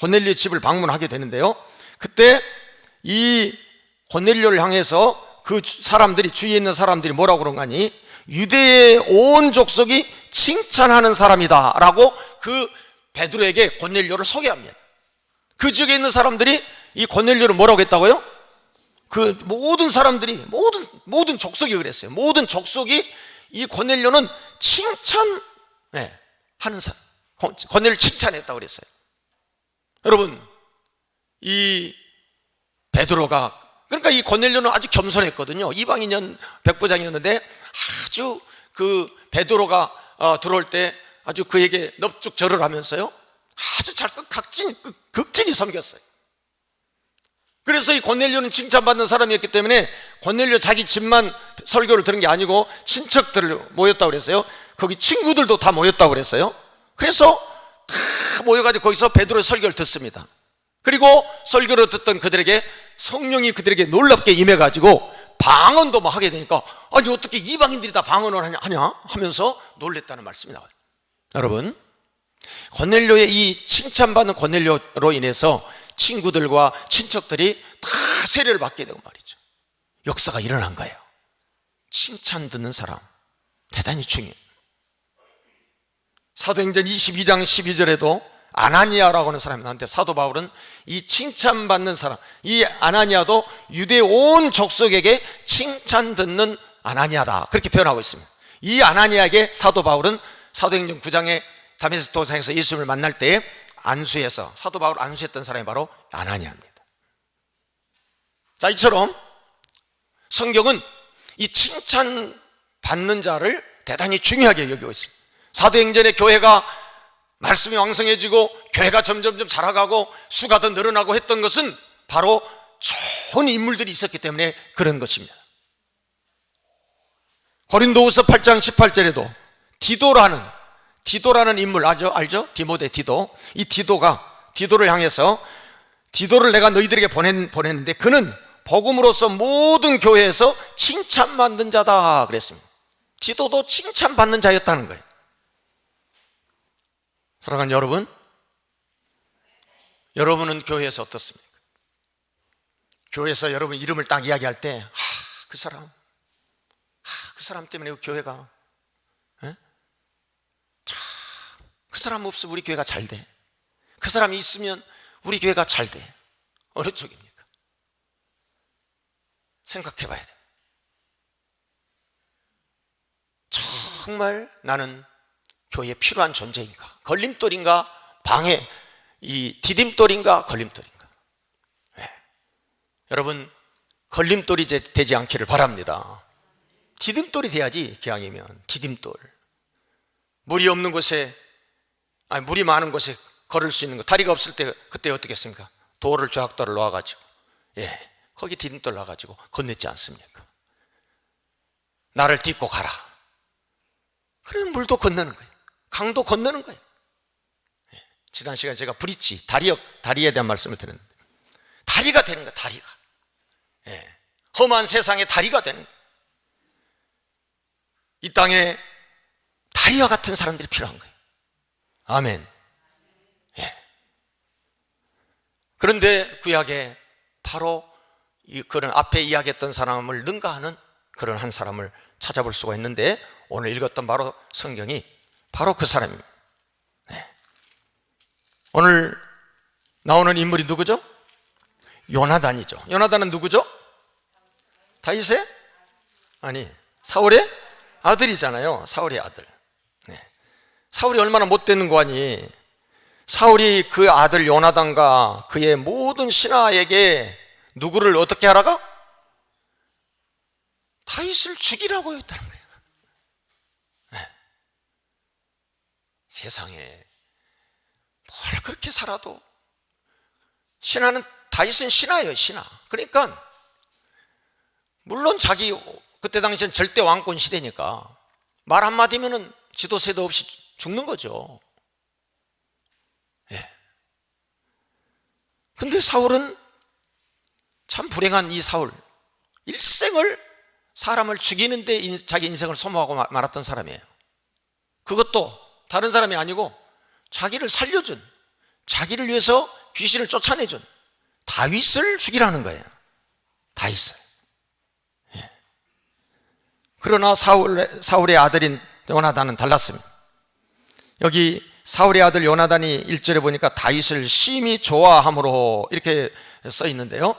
고넬료의 집을 방문하게 되는데요, 그때 이 고넬료를 향해서 그 사람들이, 주위에 있는 사람들이 뭐라고 그런가 하니, 유대의 온 족속이 칭찬하는 사람이다 라고 그 베드로에게 고넬료를 소개합니다. 그 지역에 있는 사람들이 이 고넬료를 뭐라고 했다고요? 그 모든 사람들이, 모든 족속이 그랬어요. 모든 족속이 이 고넬료는 칭찬하는 사람, 고넬료를 칭찬했다고 그랬어요. 여러분, 이 베드로가, 그러니까 이 고넬료는 아주 겸손했거든요. 이방인 백부장이었는데 아주 그 베드로가 들어올 때 아주 그에게 넙죽 절을 하면서요, 아주 잘 극진히 섬겼어요. 그래서 이 고넬료는 칭찬받는 사람이었기 때문에 고넬료 자기 집만 설교를 들은 게 아니고 친척들을 모였다고 그랬어요. 거기 친구들도 다 모였다고 그랬어요. 그래서 다 모여가지고 거기서 베드로의 설교를 듣습니다. 그리고 설교를 듣던 그들에게 성령이 그들에게 놀랍게 임해가지고 방언도 막 하게 되니까, 아니 어떻게 이방인들이 다 방언을 하냐 하면서 놀랬다는 말씀이 나와요. 여러분, 고넬료의 이 칭찬받는 고넬료로 인해서 친구들과 친척들이 다 세례를 받게 되고 말이죠. 역사가 일어난 거예요. 칭찬 듣는 사람 대단히 중요해요. 사도행전 22장 12절에도 아나니아라고 하는 사람이 나한테, 사도 바울은 이 칭찬받는 사람, 이 아나니아도 유대 온 족속에게 칭찬 듣는 아나니아다 그렇게 표현하고 있습니다. 이 아나니아에게 사도 바울은 사도행전 9장에 다메섹 도상에서 예수님을 만날 때에 안수해서 사도 바울을 안수했던 사람이 바로 아나니아입니다. 자, 이처럼 성경은 이 칭찬받는 자를 대단히 중요하게 여기고 있습니다. 사도행전의 교회가 말씀이 왕성해지고 교회가 점점점 자라가고 수가 더 늘어나고 했던 것은 바로 좋은 인물들이 있었기 때문에 그런 것입니다. 고린도후서 8장 18절에도 디도라는 인물 알죠? 디모데 디도. 이 디도를 향해서 디도를 내가 너희들에게 보냈는데 그는 복음으로서 모든 교회에서 칭찬받는 자다 그랬습니다. 디도도 칭찬받는 자였다는 거예요. 사랑하는 여러분, 여러분은 교회에서 어떻습니까? 교회에서 여러분 이름을 딱 이야기할 때 그 사람 때문에 교회가 그 사람 없으면 우리 교회가 잘 돼. 그 사람이 있으면 우리 교회가 잘 돼. 어느 쪽입니까? 생각해 봐야 돼. 정말 나는 교회에 필요한 존재인가? 걸림돌인가? 이 디딤돌인가? 걸림돌인가? 네. 여러분, 걸림돌이 되지 않기를 바랍니다. 디딤돌이 돼야지, 기왕이면. 디딤돌. 물이 없는 곳에, 물이 많은 곳에 걸을 수 있는 거. 다리가 없을 때, 그때 어떻게 했습니까? 조약돌을 놓아가지고, 거기 디딤돌 놔가지고 건넸지 않습니까? 나를 딛고 가라. 그러면 물도 건너는 거예요. 강도 건너는 거예요. 지난 시간에 제가 브릿지, 다리에 대한 말씀을 드렸는데, 다리가 되는 거예요, 다리가. 험한 세상에 다리가 되는 거예요. 이 땅에 다리와 같은 사람들이 필요한 거예요. 아멘. 그런데 구약에 바로 그런 앞에 이야기했던 사람을 능가하는 그런 한 사람을 찾아볼 수가 있는데, 오늘 읽었던 바로 성경이 바로 그 사람입니다. 오늘 나오는 인물이 누구죠? 요나단이죠. 요나단은 누구죠? 다윗의? 사울의 아들이잖아요. 사울의 아들. 사울이 얼마나 못되는 거 아니. 사울이 그 아들 요나단과 그의 모든 신하에게 누구를 어떻게 하라고? 다윗을 죽이라고 했다는 거예요. 세상에 뭘 그렇게 살아도 다윗은 신하예요, 신하. 그러니까 물론 그때 당시엔 절대 왕권 시대니까 말 한마디면은 지도세도 없이 죽는 거죠. 근데 사울은 참 불행한 이 사울, 일생을 사람을 죽이는데 자기 인생을 소모하고 말았던 사람이에요. 그것도 다른 사람이 아니고 자기를 살려준, 자기를 위해서 귀신을 쫓아내준 다윗을 죽이라는 거예요. 다윗을. 그러나 사울의 아들인 요나단은 달랐습니다. 여기 사울의 아들 요나단이 1절에 보니까 다윗을 심히 좋아함으로 이렇게 써 있는데요,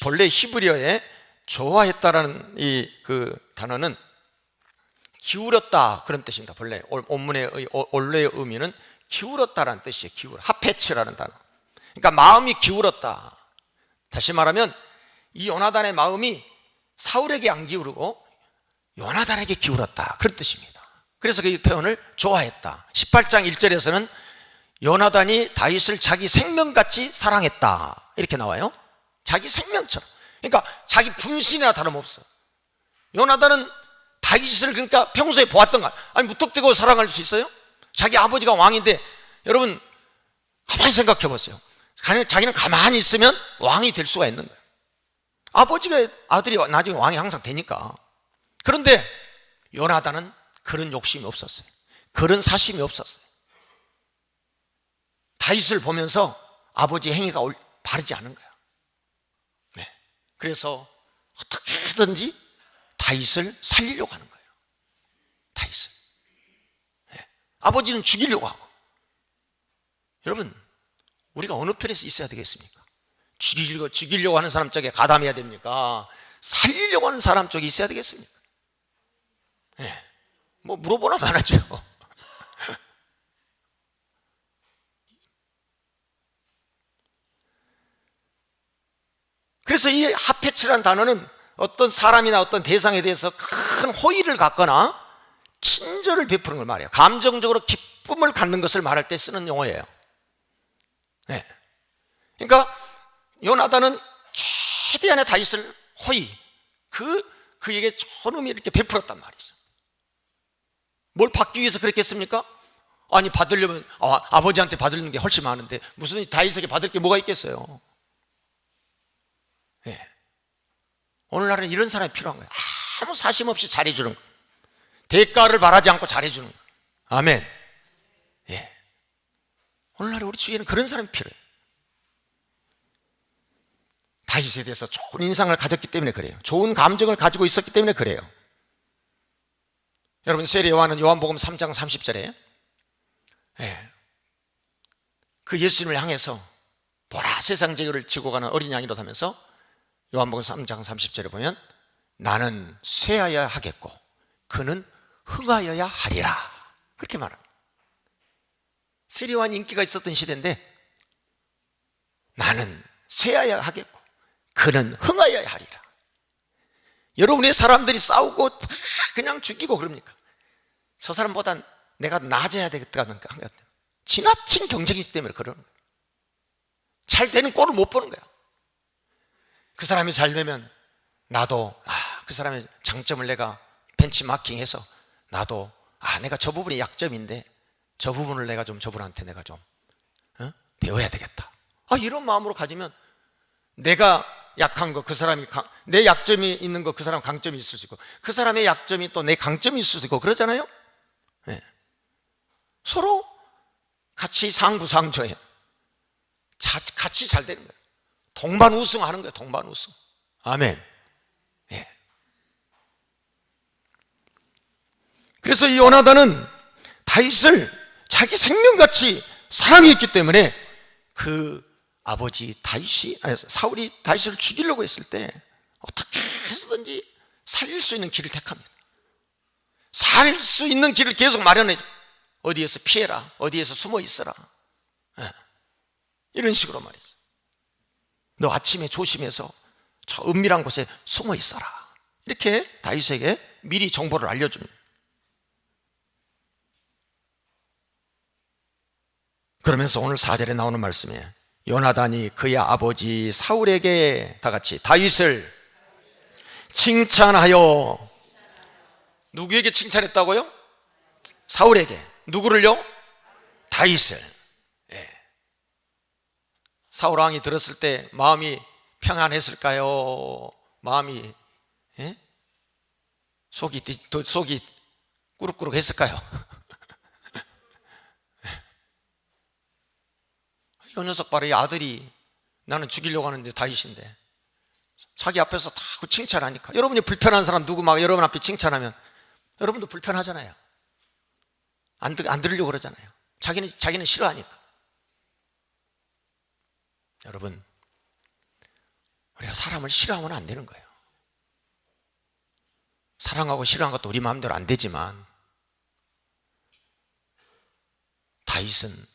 본래 히브리어에 좋아했다라는 그 단어는 기울였다 그런 뜻입니다. 본래 원래의 의미는 기울었다라는 뜻이에요. 하페츠라는 단어. 그러니까 마음이 기울었다. 다시 말하면 이 요나단의 마음이 사울에게 안 기울고 요나단에게 기울었다, 그런 뜻입니다. 그래서 그 표현을 좋아했다. 18장 1절에서는 요나단이 다윗을 자기 생명같이 사랑했다, 이렇게 나와요. 자기 생명처럼. 그러니까 자기 분신이나 다름없어. 요나단은 다윗을 그러니까 평소에 보았던 거, 무턱대고 사랑할 수 있어요? 자기 아버지가 왕인데, 여러분 가만히 생각해 보세요. 자기는 가만히 있으면 왕이 될 수가 있는 거예요. 아들이 나중에 왕이 항상 되니까. 그런데 요나단은 그런 욕심이 없었어요. 그런 사심이 없었어요. 다윗을 보면서 아버지 행위가 바르지 않은 거야. 그래서 어떻게든지 다윗을 살리려고 하는 거예요. 다윗을. 아버지는 죽이려고 하고. 여러분, 우리가 어느 편에서 있어야 되겠습니까? 죽이려고 하는 사람 쪽에 가담해야 됩니까? 살리려고 하는 사람 쪽에 있어야 되겠습니까? 물어보나 말하죠. 그래서 이 하페츠라는 단어는 어떤 사람이나 어떤 대상에 대해서 큰 호의를 갖거나 친절을 베푸는 걸 말해요. 감정적으로 기쁨을 갖는 것을 말할 때 쓰는 용어예요. 네. 그러니까 요나단은 최대한의 다윗을 호의, 그에게 좋은 의미를 이렇게 베풀었단 말이죠. 뭘 받기 위해서 그렇게 했습니까? 아니, 받으려면 아버지한테 받는 게 훨씬 많은데 무슨 다윗에게 받을 게 뭐가 있겠어요? 네. 오늘날은 이런 사람이 필요한 거예요. 아무 사심 없이 잘해주는 거예요. 대가를 바라지 않고 잘해주는 거예요. 아멘. 예. 오늘날 우리 주위에는 그런 사람이 필요해요. 다윗에 대해서 좋은 인상을 가졌기 때문에 그래요. 좋은 감정을 가지고 있었기 때문에 그래요. 여러분, 세례 요한은 요한복음 3장 30절에 그 예수님을 향해서 보라, 세상 죄를 지고 가는 어린 양이로 하면서 요한복음 3장 30절에 보면 나는 쇠하여야 하겠고 그는 흥하여야 하리라, 그렇게 말합니다. 세례 요한이 인기가 있었던 시대인데 나는 쇠하여야 하겠고 그는 흥하여야 하리라. 여러분의 사람들이 싸우고 그냥 죽이고 그럽니까? 저 사람보단 내가 나아져야 되겠다는 지나친 경쟁이기 때문에 그러는 거예요. 잘 되는 꼴을 못 보는 거야. 그 사람이 잘 되면 나도 그 사람의 장점을 내가 벤치마킹해서 나도 내가 저 부분이 약점인데 저 부분을 내가 좀 저분한테 내가 좀 배워야 되겠다. 이런 마음으로 가지면 내가 약한 거 그 사람이 내 약점이 있는 거 그 사람 강점이 있을 수 있고 그 사람의 약점이 또 내 강점이 있을 수 있고 그러잖아요. 네. 서로 같이 상부상조해요. 같이 잘 되는 거예요. 동반 우승하는 거예요. 동반 우승. 아멘. 예. 그래서 이 요나단은 다윗을 자기 생명같이 사랑했기 때문에 그 아버지 사울이 다윗을 죽이려고 했을 때 어떻게 해서든지 살릴 수 있는 길을 택합니다. 살 수 있는 길을 계속 마련해. 어디에서 피해라, 어디에서 숨어 있어라, 이런 식으로 말이죠. 너 아침에 조심해서 저 은밀한 곳에 숨어 있어라, 이렇게 다윗에게 미리 정보를 알려줍니다. 그러면서 오늘 4절에 나오는 말씀이에요. 요나단이 그의 아버지 사울에게 다 같이 다윗을 칭찬하여, 누구에게 칭찬했다고요? 사울에게. 누구를요? 다윗을. 사울 왕이 들었을 때 마음이 평안했을까요? 마음이 속이 꾸룩꾸룩 했을까요? 이 녀석 봐라, 이 아들이 나는 죽이려고 하는데 다윗인데 자기 앞에서 다 칭찬하니까. 여러분이 불편한 사람 누구 막 여러분 앞에 칭찬하면 여러분도 불편하잖아요. 안 들으려고 그러잖아요. 자기는 싫어하니까. 여러분, 우리가 사람을 싫어하면 안 되는 거예요. 사랑하고 싫어하는 것도 우리 마음대로 안 되지만 다윗은,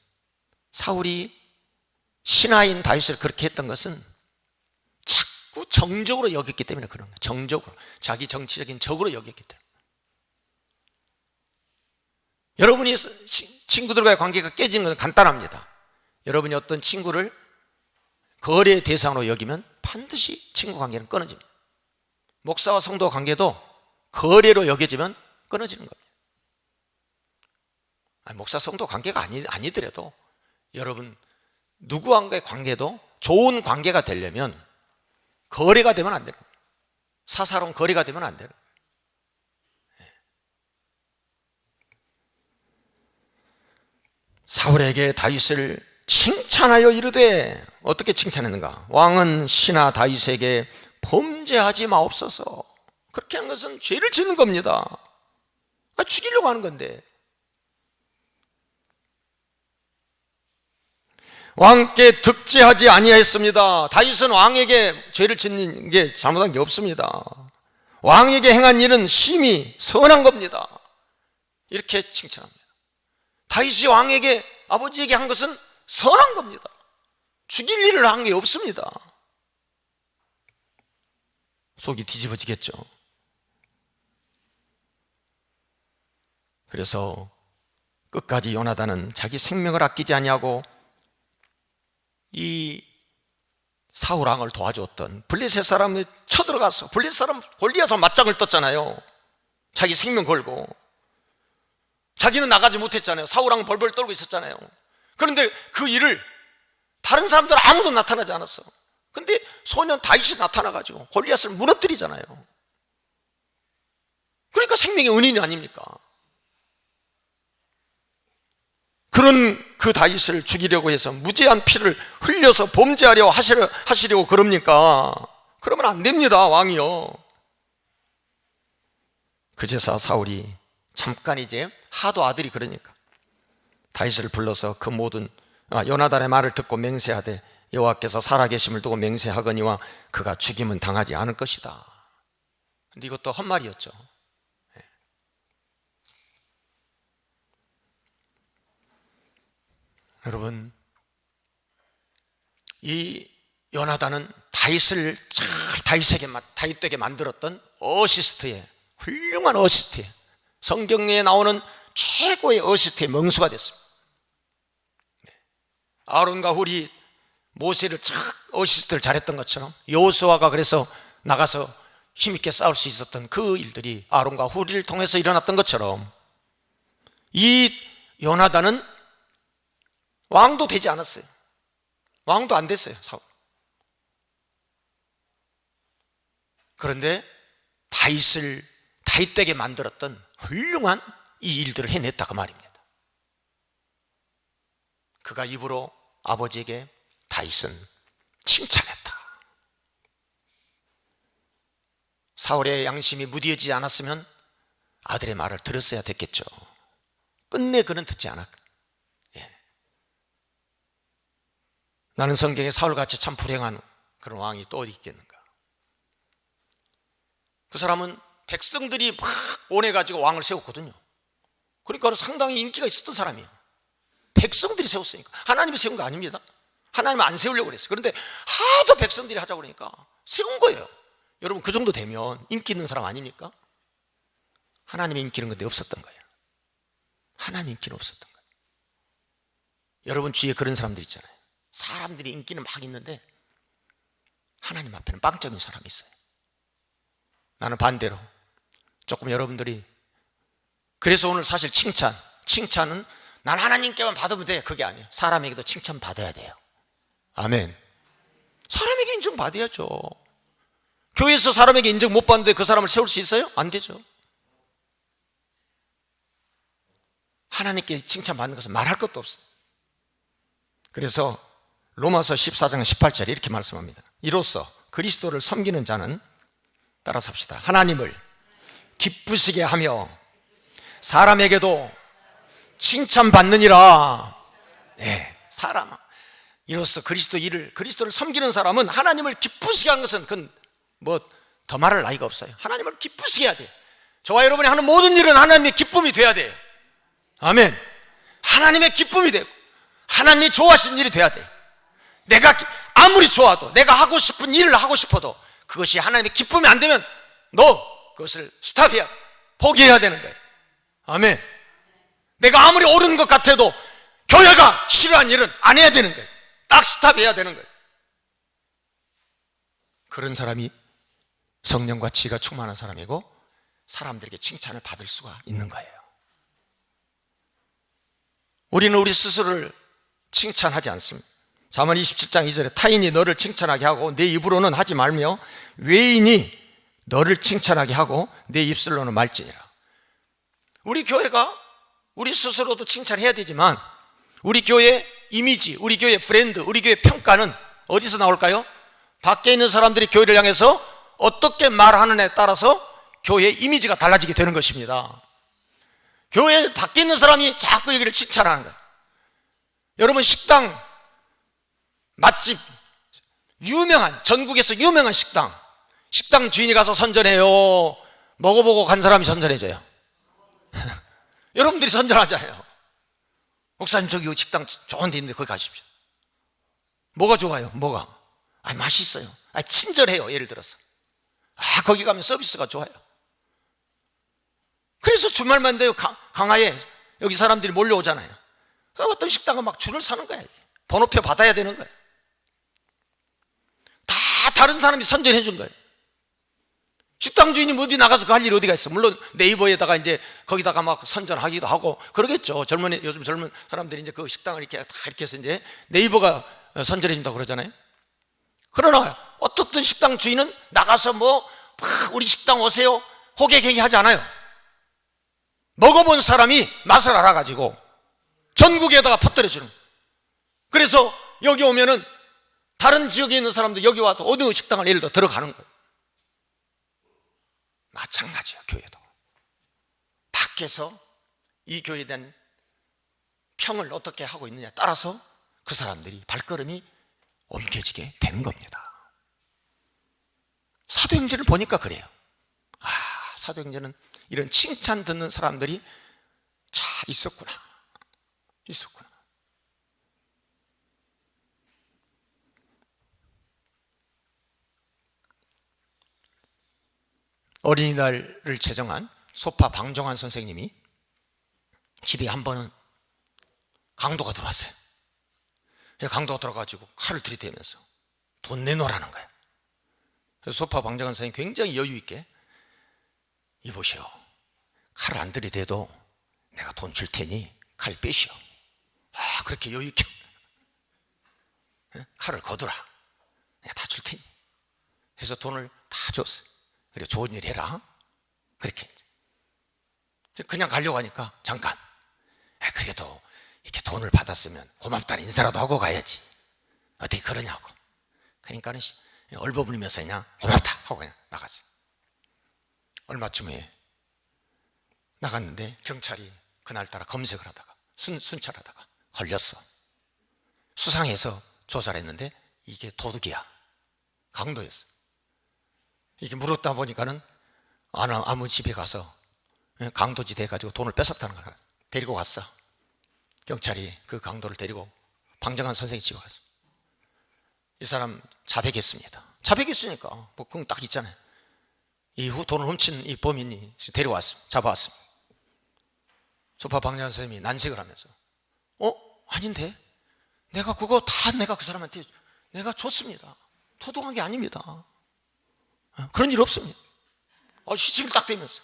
사울이 신하인 다윗을 그렇게 했던 것은 자꾸 정적으로 여겼기 때문에 그런 거예요. 정적으로, 자기 정치적인 적으로 여겼기 때문에. 여러분이 친구들과의 관계가 깨지는 건 간단합니다. 여러분이 어떤 친구를 거래 대상으로 여기면 반드시 친구 관계는 끊어집니다. 목사와 성도 관계도 거래로 여겨지면 끊어지는 겁니다. 목사 성도 관계가 아니더라도 여러분 누구와의 관계도 좋은 관계가 되려면 거래가 되면 안 되는 거예요. 사사로운 거래가 되면 안 되는 거예요. 사울에게 다윗을 칭찬하여 이르되, 어떻게 칭찬했는가? 왕은 신하 다윗에게 범죄하지 마옵소서. 그렇게 하는 것은 죄를 짓는 겁니다. 죽이려고 하는 건데. 왕께 득죄하지 아니하였습니다. 다윗은 왕에게 죄를 짓는 게 잘못한 게 없습니다. 왕에게 행한 일은 심히 선한 겁니다. 이렇게 칭찬합니다. 다윗이 왕에게, 아버지에게 한 것은 선한 겁니다. 죽일 일을 한 게 없습니다. 속이 뒤집어지겠죠. 그래서 끝까지 요나단은 자기 생명을 아끼지 아니하고 이 사울 왕을 도와줬던 블레셋 사람이 쳐들어가서 블레셋 사람 골리앗과 맞짱을 떴잖아요. 자기 생명 걸고. 자기는 나가지 못했잖아요. 사울 왕 벌벌 떨고 있었잖아요. 그런데 그 일을 다른 사람들 아무도 나타나지 않았어. 근데 소년 다윗이 나타나가지고 골리앗을 무너뜨리잖아요. 그러니까 생명의 은인이 아닙니까? 그런 그 다윗을 죽이려고 해서 무죄한 피를 흘려서 범죄하려 하시려고 그럽니까? 그러면 안 됩니다, 왕이요. 그제서 사울이 잠깐 이제 하도 아들이 그러니까 다윗을 불러서 그 모든 요나단의 말을 듣고 맹세하되 여호와께서 살아계심을 두고 맹세하거니와 그가 죽임은 당하지 않을 것이다. 근데 이것도 헛말이었죠. 여러분, 이 요나단은 다윗을 잘 다윗되게 만들었던 어시스트의 훌륭한 어시스트의 성경에 나오는 최고의 어시스트의 명수가 됐습니다. 아론과 훌이 모세를 쫙 어시스트를 잘했던 것처럼 여호수아가 그래서 나가서 힘있게 싸울 수 있었던 그 일들이 아론과 훌을 통해서 일어났던 것처럼 이 요나단은 왕도 되지 않았어요. 왕도 안 됐어요, 사울. 그런데 다윗을 다윗되게 만들었던 훌륭한 이 일들을 해냈다 그 말입니다. 그가 입으로 아버지에게 다윗은 칭찬했다. 사울의 양심이 무디어지지 않았으면 아들의 말을 들었어야 됐겠죠. 끝내 그는 듣지 않았다. 나는 성경에 사울같이 참 불행한 그런 왕이 또 어디 있겠는가. 그 사람은 백성들이 막 원해가지고 왕을 세웠거든요. 그러니까 상당히 인기가 있었던 사람이에요. 백성들이 세웠으니까. 하나님이 세운 거 아닙니다. 하나님은 안 세우려고 그랬어요. 그런데 하도 백성들이 하자고 그러니까 세운 거예요. 여러분, 그 정도 되면 인기 있는 사람 아닙니까? 하나님의 인기는 근데 없었던 거예요. 하나님의 인기는 없었던 거예요. 여러분 주위에 그런 사람들 있잖아요. 사람들이 인기는 막 있는데 하나님 앞에는 빵점인 사람이 있어요. 나는 반대로 조금 여러분들이 그래서 오늘 사실 칭찬은 난 하나님께만 받으면 돼, 그게 아니에요. 사람에게도 칭찬 받아야 돼요. 아멘. 사람에게 인정 받아야죠. 교회에서 사람에게 인정 못 받는데 그 사람을 세울 수 있어요? 안 되죠. 하나님께 칭찬 받는 것은 말할 것도 없어요. 그래서 로마서 14장 18절에 이렇게 말씀합니다. 이로써 그리스도를 섬기는 자는, 따라서 합시다, 하나님을 기쁘시게 하며 사람에게도 칭찬받느니라. 네, 이로써 그리스도를 섬기는 사람은 하나님을 기쁘시게 한 것은 그건 뭐 더 말할 나위가 없어요. 하나님을 기쁘시게 해야 돼요. 저와 여러분이 하는 모든 일은 하나님의 기쁨이 돼야 돼요. 아멘. 하나님의 기쁨이 되고 하나님이 좋아하시는 일이 돼야 돼요. 내가 아무리 좋아도, 내가 하고 싶은 일을 하고 싶어도 그것이 하나님의 기쁨이 안 되면 그것을 스탑해야 돼. 포기해야 되는 거예요. 아멘. 내가 아무리 옳은 것 같아도 교회가 싫어하는 일은 안 해야 되는 거예요. 딱 스탑해야 되는 거예요. 그런 사람이 성령과 지가 충만한 사람이고 사람들에게 칭찬을 받을 수가 있는 거예요. 우리는 우리 스스로를 칭찬하지 않습니다. 잠언 27장 2절에 타인이 너를 칭찬하게 하고 내 입으로는 하지 말며 외인이 너를 칭찬하게 하고 내 입술로는 말지니라. 우리 교회가 우리 스스로도 칭찬해야 되지만 우리 교회 이미지, 우리 교회 브랜드, 우리 교회 평가는 어디서 나올까요? 밖에 있는 사람들이 교회를 향해서 어떻게 말하느냐에 따라서 교회의 이미지가 달라지게 되는 것입니다. 교회 밖에 있는 사람이 자꾸 여기를 칭찬하는 거예요. 여러분, 식당, 맛집, 전국에서 유명한 식당 주인이 가서 선전해요? 먹어보고 간 사람이 선전해줘요? 여러분들이 선전하잖아요. 목사님, 저기 식당 좋은 데 있는데 거기 가십시오. 뭐가 좋아요? 뭐가? 맛있어요. 친절해요. 예를 들어서 거기 가면 서비스가 좋아요. 그래서 주말만 되면 강화에 여기 사람들이 몰려오잖아요. 어떤 식당은 막 줄을 서는 거야. 번호표 받아야 되는 거야. 다 다른 사람이 선전해 준 거예요. 식당 주인이 어디 나가서 그 할 일이 어디가 있어. 물론 네이버에다가 이제 거기다가 막 선전하기도 하고 그러겠죠. 요즘 젊은 사람들이 이제 그 식당을 이렇게 다 이렇게 해서 이제 네이버가 선전해 준다고 그러잖아요. 그러나 어떻든 식당 주인은 나가서 우리 식당 오세요 호객행위 하지 않아요. 먹어본 사람이 맛을 알아가지고 전국에다가 퍼뜨려 주는 거예요. 그래서 여기 오면은 다른 지역에 있는 사람들 여기 와서 어느 식당을 예를 들어 들어가는 거예요. 마찬가지예요. 교회도 밖에서 이 교회에 대한 평을 어떻게 하고 있느냐에 따라서 그 사람들이 발걸음이 옮겨지게 되는 겁니다. 사도행전을 보니까 그래요. 사도행전은 이런 칭찬 듣는 사람들이 있었구나. 어린이날을 제정한 소파 방정환 선생님이 집에 한 번은 강도가 들어왔어요. 강도가 들어가지고 칼을 들이대면서 돈 내놓으라는 거예요. 그래서 소파 방정환 선생님이 굉장히 여유 있게 이보시오, 칼을 안 들이대도 내가 돈 줄 테니 칼 빼시오. 그렇게 여유 있게 칼을 거두라, 내가 다 줄 테니 해서 돈을 다 줬어요. 그래, 좋은 일 해라. 그렇게 그냥 가려고 하니까 잠깐, 그래도 이렇게 돈을 받았으면 고맙다는 인사라도 하고 가야지, 어떻게 그러냐고. 그러니까는 얼버무리면서 그냥 고맙다 하고 그냥 나갔어요. 얼마쯤에 나갔는데 경찰이 그날따라 검색을 하다가 순찰하다가 걸렸어. 수상해서 조사를 했는데 이게 도둑이야, 강도였어. 이게 물었다 보니까는 아무 집에 가서 강도짓 해가지고 돈을 뺏었다는 거야. 데리고 갔어. 경찰이 그 강도를 데리고 방정환 선생님 집에 갔어. 이 사람 자백했습니다. 자백했으니까 그건 딱 있잖아요. 이후 돈을 훔친 이 범인이 데려왔습니다. 잡아왔습니다. 소파 방정환 선생님이 난색을 하면서 아닌데, 내가 그거 다 내가 그 사람한테 내가 줬습니다. 도둑한 게 아닙니다. 그런 일 없습니다. 시침을 딱 대면서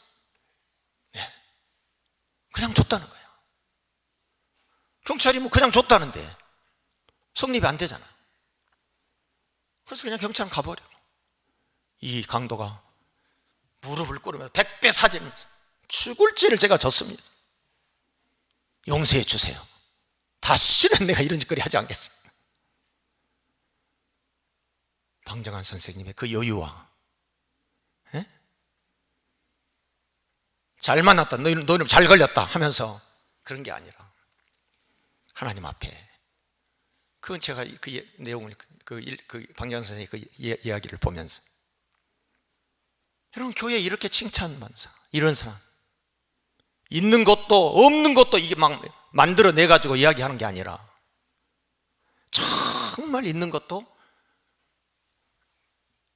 그냥 줬다는 거야. 경찰이 그냥 줬다는데 성립이 안 되잖아. 그래서 그냥 경찰은 가버려. 이 강도가 무릎을 꿇으면서 100배 사죄는 죽을 죄를 제가 졌습니다. 용서해 주세요. 다시는 내가 이런 짓거리 하지 않겠습니다. 방정환 선생님의 그 여유와 잘 만났다, 너희는 잘 걸렸다 하면서 그런 게 아니라 하나님 앞에, 그건 제가 그 내용을 그 방정환 선생님 그 이야기를 보면서, 여러분 교회에 이렇게 칭찬받는 사람, 이런 사람, 있는 것도 없는 것도 이게 막 만들어내 가지고 이야기하는 게 아니라 정말 있는 것도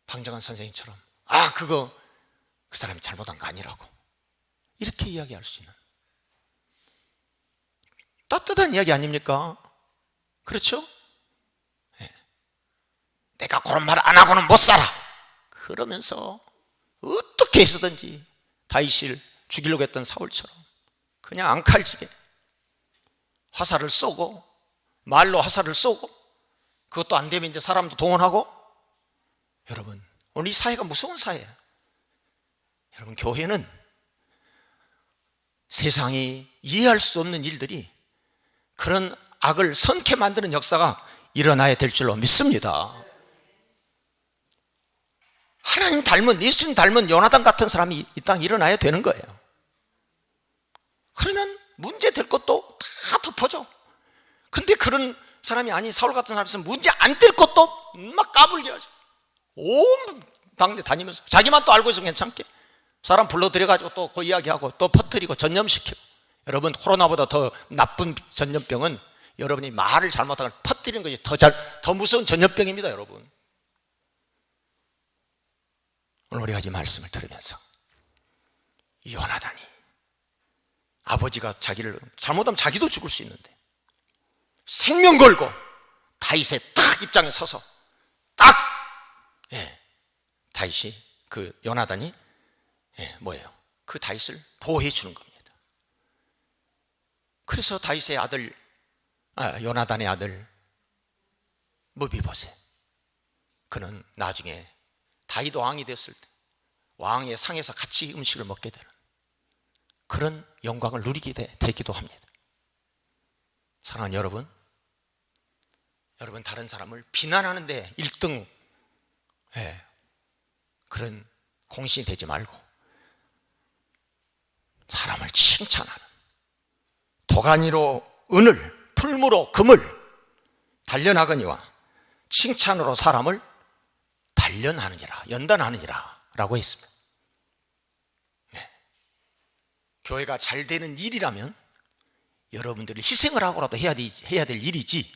방정환 선생님처럼 그거 그 사람이 잘못한 거 아니라고 이렇게 이야기할 수 있는 따뜻한 이야기 아닙니까? 그렇죠? 내가 그런 말 안 하고는 못 살아 그러면서 어떻게 해서든지 다윗을 죽이려고 했던 사울처럼 그냥 앙칼지게 화살을 쏘고, 말로 화살을 쏘고, 그것도 안 되면 이제 사람도 동원하고. 여러분, 오늘 이 사회가 무서운 사회예요. 여러분, 교회는 세상이 이해할 수 없는 일들이, 그런 악을 선케 만드는 역사가 일어나야 될 줄로 믿습니다. 하나님 닮은, 예수님 닮은 요나단 같은 사람이 이 땅에 일어나야 되는 거예요. 그러면 문제 될 것도 다 덮어져. 근데 그런 사람이 아닌 사울 같은 사람이 있으면 문제 안 될 것도 막 까불게 하죠. 온 당대 다니면서 자기만 또 알고 있으면 괜찮게 사람 불러들여가지고 또 그 이야기하고 또 퍼뜨리고 전염시키고. 여러분, 코로나보다 더 나쁜 전염병은 여러분이 말을 잘못하면 퍼뜨리는 것이 더 무서운 전염병입니다. 여러분, 오늘 우리가 이 말씀을 들으면서 요나단이 아버지가 자기를 잘못하면 자기도 죽을 수 있는데 생명 걸고 다윗의 딱 입장에 서서 딱 다윗이 그 요나단이 뭐예요? 그 다윗을 보호해 주는 겁니다. 그래서 다윗의 아들 요나단의 아들 무비보셋, 그는 나중에 다윗 왕이 됐을 때 왕의 상에서 같이 음식을 먹게 되는 그런 영광을 누리게 되기도 합니다. 사랑하는 여러분, 여러분 다른 사람을 비난하는데 1등 그런 공신이 되지 말고 사람을 칭찬하는, 도가니로 은을 풀무로 금을 단련하거니와 칭찬으로 사람을 단련하느니라, 연단하느니라 라고 했습니다. 교회가 잘 되는 일이라면 여러분들이 희생을 하고라도 해야 될 일이지,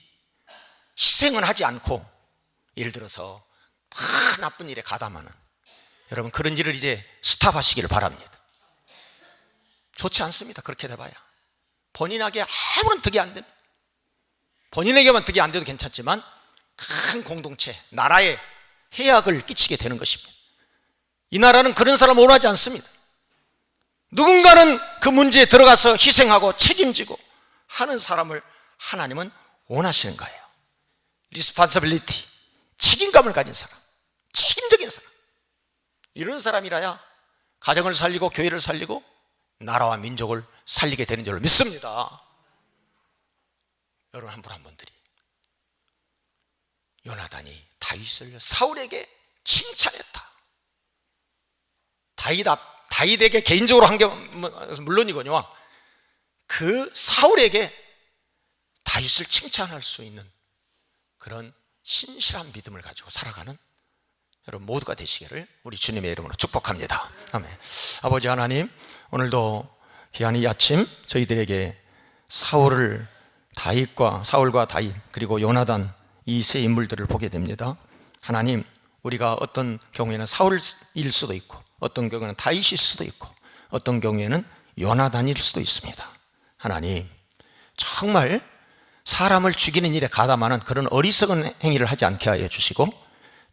희생은 하지 않고 예를 들어서 나쁜 일에 가담하는, 여러분 그런 일을 이제 스탑하시기를 바랍니다. 좋지 않습니다. 그렇게 돼봐야 본인에게 아무런 득이 안 됩니다. 본인에게만 득이 안 돼도 괜찮지만 큰 공동체, 나라에 해악을 끼치게 되는 것입니다. 이 나라는 그런 사람을 원하지 않습니다. 누군가는 그 문제에 들어가서 희생하고 책임지고 하는 사람을 하나님은 원하시는 거예요. 리스폰서빌리티, 책임감을 가진 사람, 책임적인 사람, 이런 사람이라야 가정을 살리고 교회를 살리고 나라와 민족을 살리게 되는 줄 믿습니다. 여러분 한 분 한 분들이 요나단이 다윗을 사울에게 칭찬했다. 다윗에게 개인적으로 한 게 물론이거니와 그 사울에게 다윗을 칭찬할 수 있는 그런 신실한 믿음을 가지고 살아가는 여러분 모두가 되시기를 우리 주님의 이름으로 축복합니다. 아멘. 아버지 하나님, 오늘도 귀한 이 아침 저희들에게 사울과 다윗 그리고 요나단 이 세 인물들을 보게 됩니다. 하나님, 우리가 어떤 경우에는 사울일 수도 있고 어떤 경우에는 다윗일 수도 있고 어떤 경우에는 요나단일 수도 있습니다. 하나님, 정말 사람을 죽이는 일에 가담하는 그런 어리석은 행위를 하지 않게 하여 주시고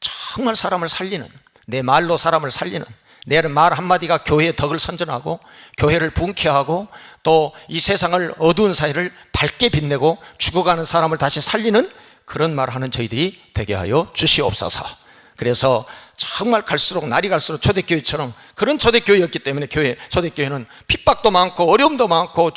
정말 사람을 살리는, 내 말로 사람을 살리는, 내 말 한마디가 교회의 덕을 선전하고 교회를 붕괴하고 또 이 세상을 어두운 사이를 밝게 빛내고 죽어가는 사람을 다시 살리는 그런 말을 하는 저희들이 되게 하여 주시옵소서. 그래서 정말 날이 갈수록 초대교회처럼 그런 초대교회였기 때문에 초대교회는 핍박도 많고 어려움도 많고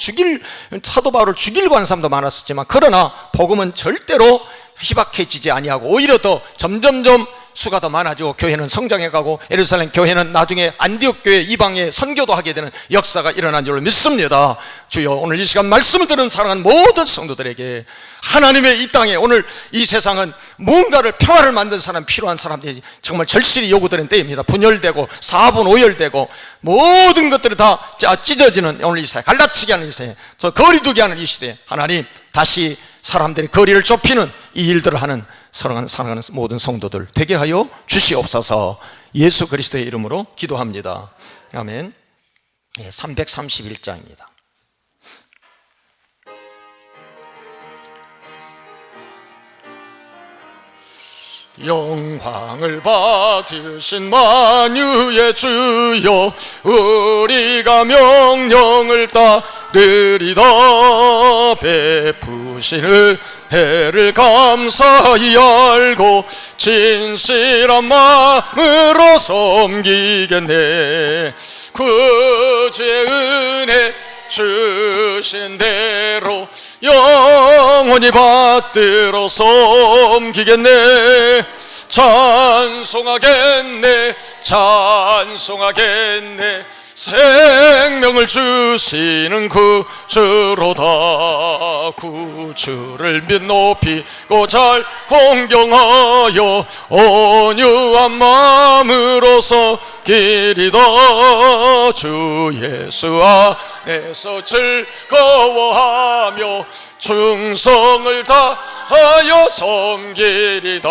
사도 바울을 죽이려고 하는 사람도 많았었지만 그러나 복음은 절대로 희박해지지 아니하고 오히려 더 점점점 수가 더 많아지고 교회는 성장해가고 예루살렘 교회는 나중에 안디옥 교회 이방에 선교도 하게 되는 역사가 일어난 줄로 믿습니다. 주여, 오늘 이 시간 말씀을 들은 사랑하는 모든 성도들에게 하나님의 이 땅에 오늘 이 세상은 무언가를 평화를 만든 사람, 필요한 사람들이 정말 절실히 요구되는 때입니다. 분열되고 사분 오열되고 모든 것들이 다 찢어지는 오늘 이 사회, 갈라치게 하는 이 사회, 저 거리두기 하는 이 시대에 하나님 다시 사람들이 거리를 좁히는 이 일들을 하는 사랑하는 모든 성도들 되게 하여 주시옵소서. 예수 그리스도의 이름으로 기도합니다. 아멘. 331장입니다. 영광을 받으신 만유의 주여, 우리가 명령을 따르리다. 베푸시는 은혜를 감사히 알고 진실한 마음으로 섬기겠네. 구주의 은혜 주신 대로 영원히 받들어 섬기겠네. 찬송하겠네. 생명을 주시는 구주로다. 구주를 및 높이고 잘 공경하여 온유한 마음으로서 길이다. 주 예수 안에서 즐거워하며 충성을 다하여 섬기리다.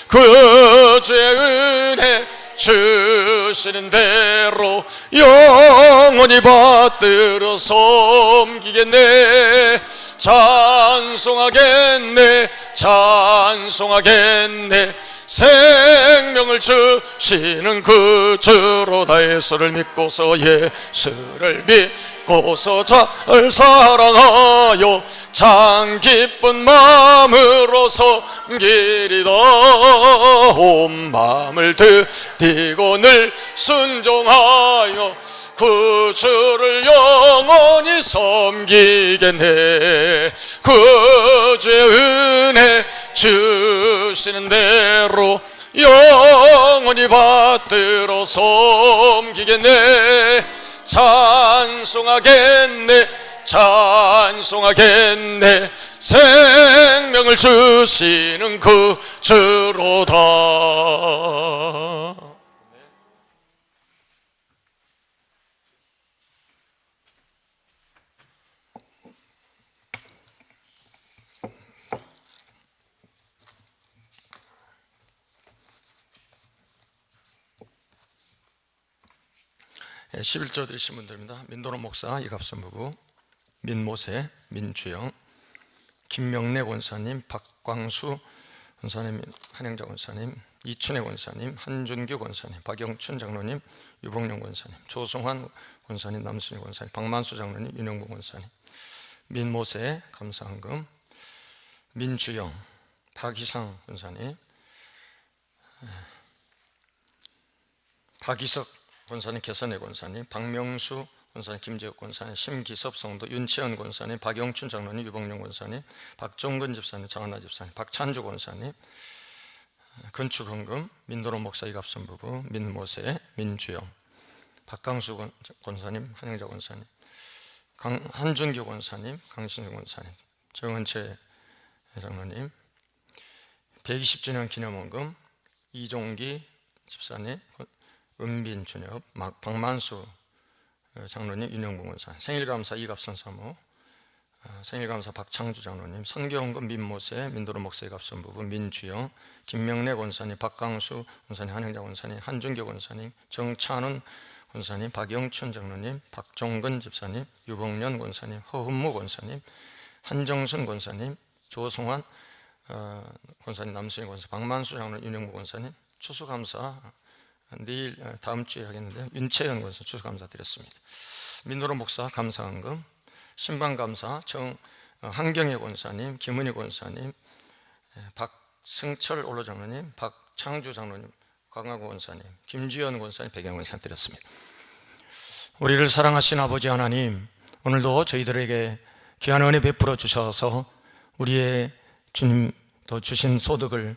그주의 은혜 주시는 대로 영원히 받들어 섬기겠네. 찬송하겠네. 생명을 주시는 그 주로 나의 소를 믿고서 예수를 믿고서 잘 사랑하여 참 기쁜 마음으로 섬기리다. 온 마음을 드리고 늘 순종하여 그 주를 영원히 섬기겠네. 그 주의 은혜 주시는 대로 영원히 받들어 섬기겠네. 찬송하겠네. 생명을 주시는 그 주로다. 네, 11조 드리신 분들입니다. 민도론 목사, 이갑선 부부, 민모세, 민주영, 김명래 권사님, 박광수 권사님, 한영자 권사님, 이춘혜 권사님, 한준규 권사님, 박영춘 장로님, 유봉룡 권사님, 조성환 권사님, 남순희 권사님, 박만수 장로님, 윤영봉 권사님, 민모세 감사헌금, 민주영, 박희상 권사님, 박희석 권사님, 개선의 권사님, 박명수 권사님, 김재욱 권사님, 심기섭 성도, 윤치현 권사님, 박영춘 장로님, 유봉룡 권사님, 박종근 집사님, 장한나 집사님, 박찬주 권사님, 건축헌금, 민도론 목사, 이갑선 부부, 민모세, 민주영, 박강수 권사님, 한영자 권사님, 한준규 권사님, 강신수 권사님, 정은채 장로님, 120주년 기념헌금, 이종기 집사님, 은빈 준엽, 박만수 장로님, 윤영봉 권사, 생일감사 이갑선 사모, 생일감사 박창주 장로님, 선교헌금 민모세, 민도론 목사 이갑선 부부, 민주영, 김명래 권사님, 박강수 권사님, 한영자 권사님, 한준교 권사님, 정찬훈 권사님, 박영춘 장로님, 박종근 집사님, 유봉련 권사님, 허훈무 권사님, 한정순 권사님, 조성환 권사님, 남순희 권사, 박만수 장로님, 윤영봉 권사님, 추수감사 내일 다음 주에 하겠는데요. 윤채연 권사 추수감사 드렸습니다. 민도론 목사 감사헌금, 신방감사 한경혜 권사님, 김은희 권사님, 박승철 올로 장로님, 박창주 장로님, 광화고 권사님, 김주현 권사님, 백영 권사님 드렸습니다. 우리를 사랑하신 아버지 하나님, 오늘도 저희들에게 귀한 은혜 베풀어 주셔서 우리의 주님 또 주신 소득을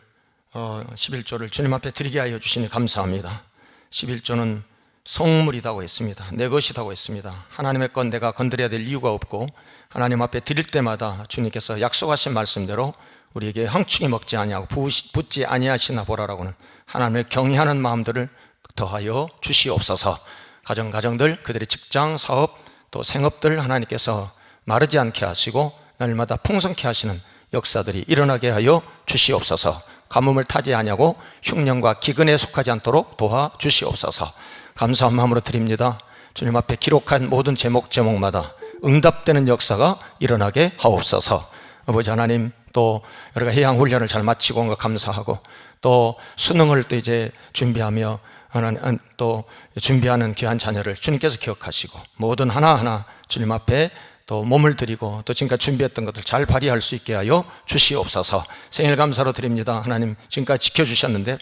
11조를 주님 앞에 드리게 하여 주시니 감사합니다. 11조는 성물이라고 했습니다. 내 것이라고 했습니다. 하나님의 건 내가 건드려야 될 이유가 없고 하나님 앞에 드릴 때마다 주님께서 약속하신 말씀대로 우리에게 황충이 먹지 아니하고 붓지 아니하시나 보라라고는 하나님을 경외하는 마음들을 더하여 주시옵소서. 가정들 그들의 직장, 사업 또 생업들 하나님께서 마르지 않게 하시고 날마다 풍성케 하시는 역사들이 일어나게 하여 주시옵소서. 가뭄을 타지 아니하고 흉년과 기근에 속하지 않도록 도와주시옵소서. 감사한 마음으로 드립니다. 주님 앞에 기록한 모든 제목마다 응답되는 역사가 일어나게 하옵소서. 아버지 하나님, 또 여러 가지 해양 훈련을 잘 마치고 온 것 감사하고 또 수능을 또 이제 준비하며 하나님 또 준비하는 귀한 자녀를 주님께서 기억하시고 모든 하나하나 주님 앞에 또 몸을 드리고 또 지금까지 준비했던 것들 잘 발휘할 수 있게 하여 주시옵소서. 생일 감사로 드립니다. 하나님 지금까지 지켜주셨는데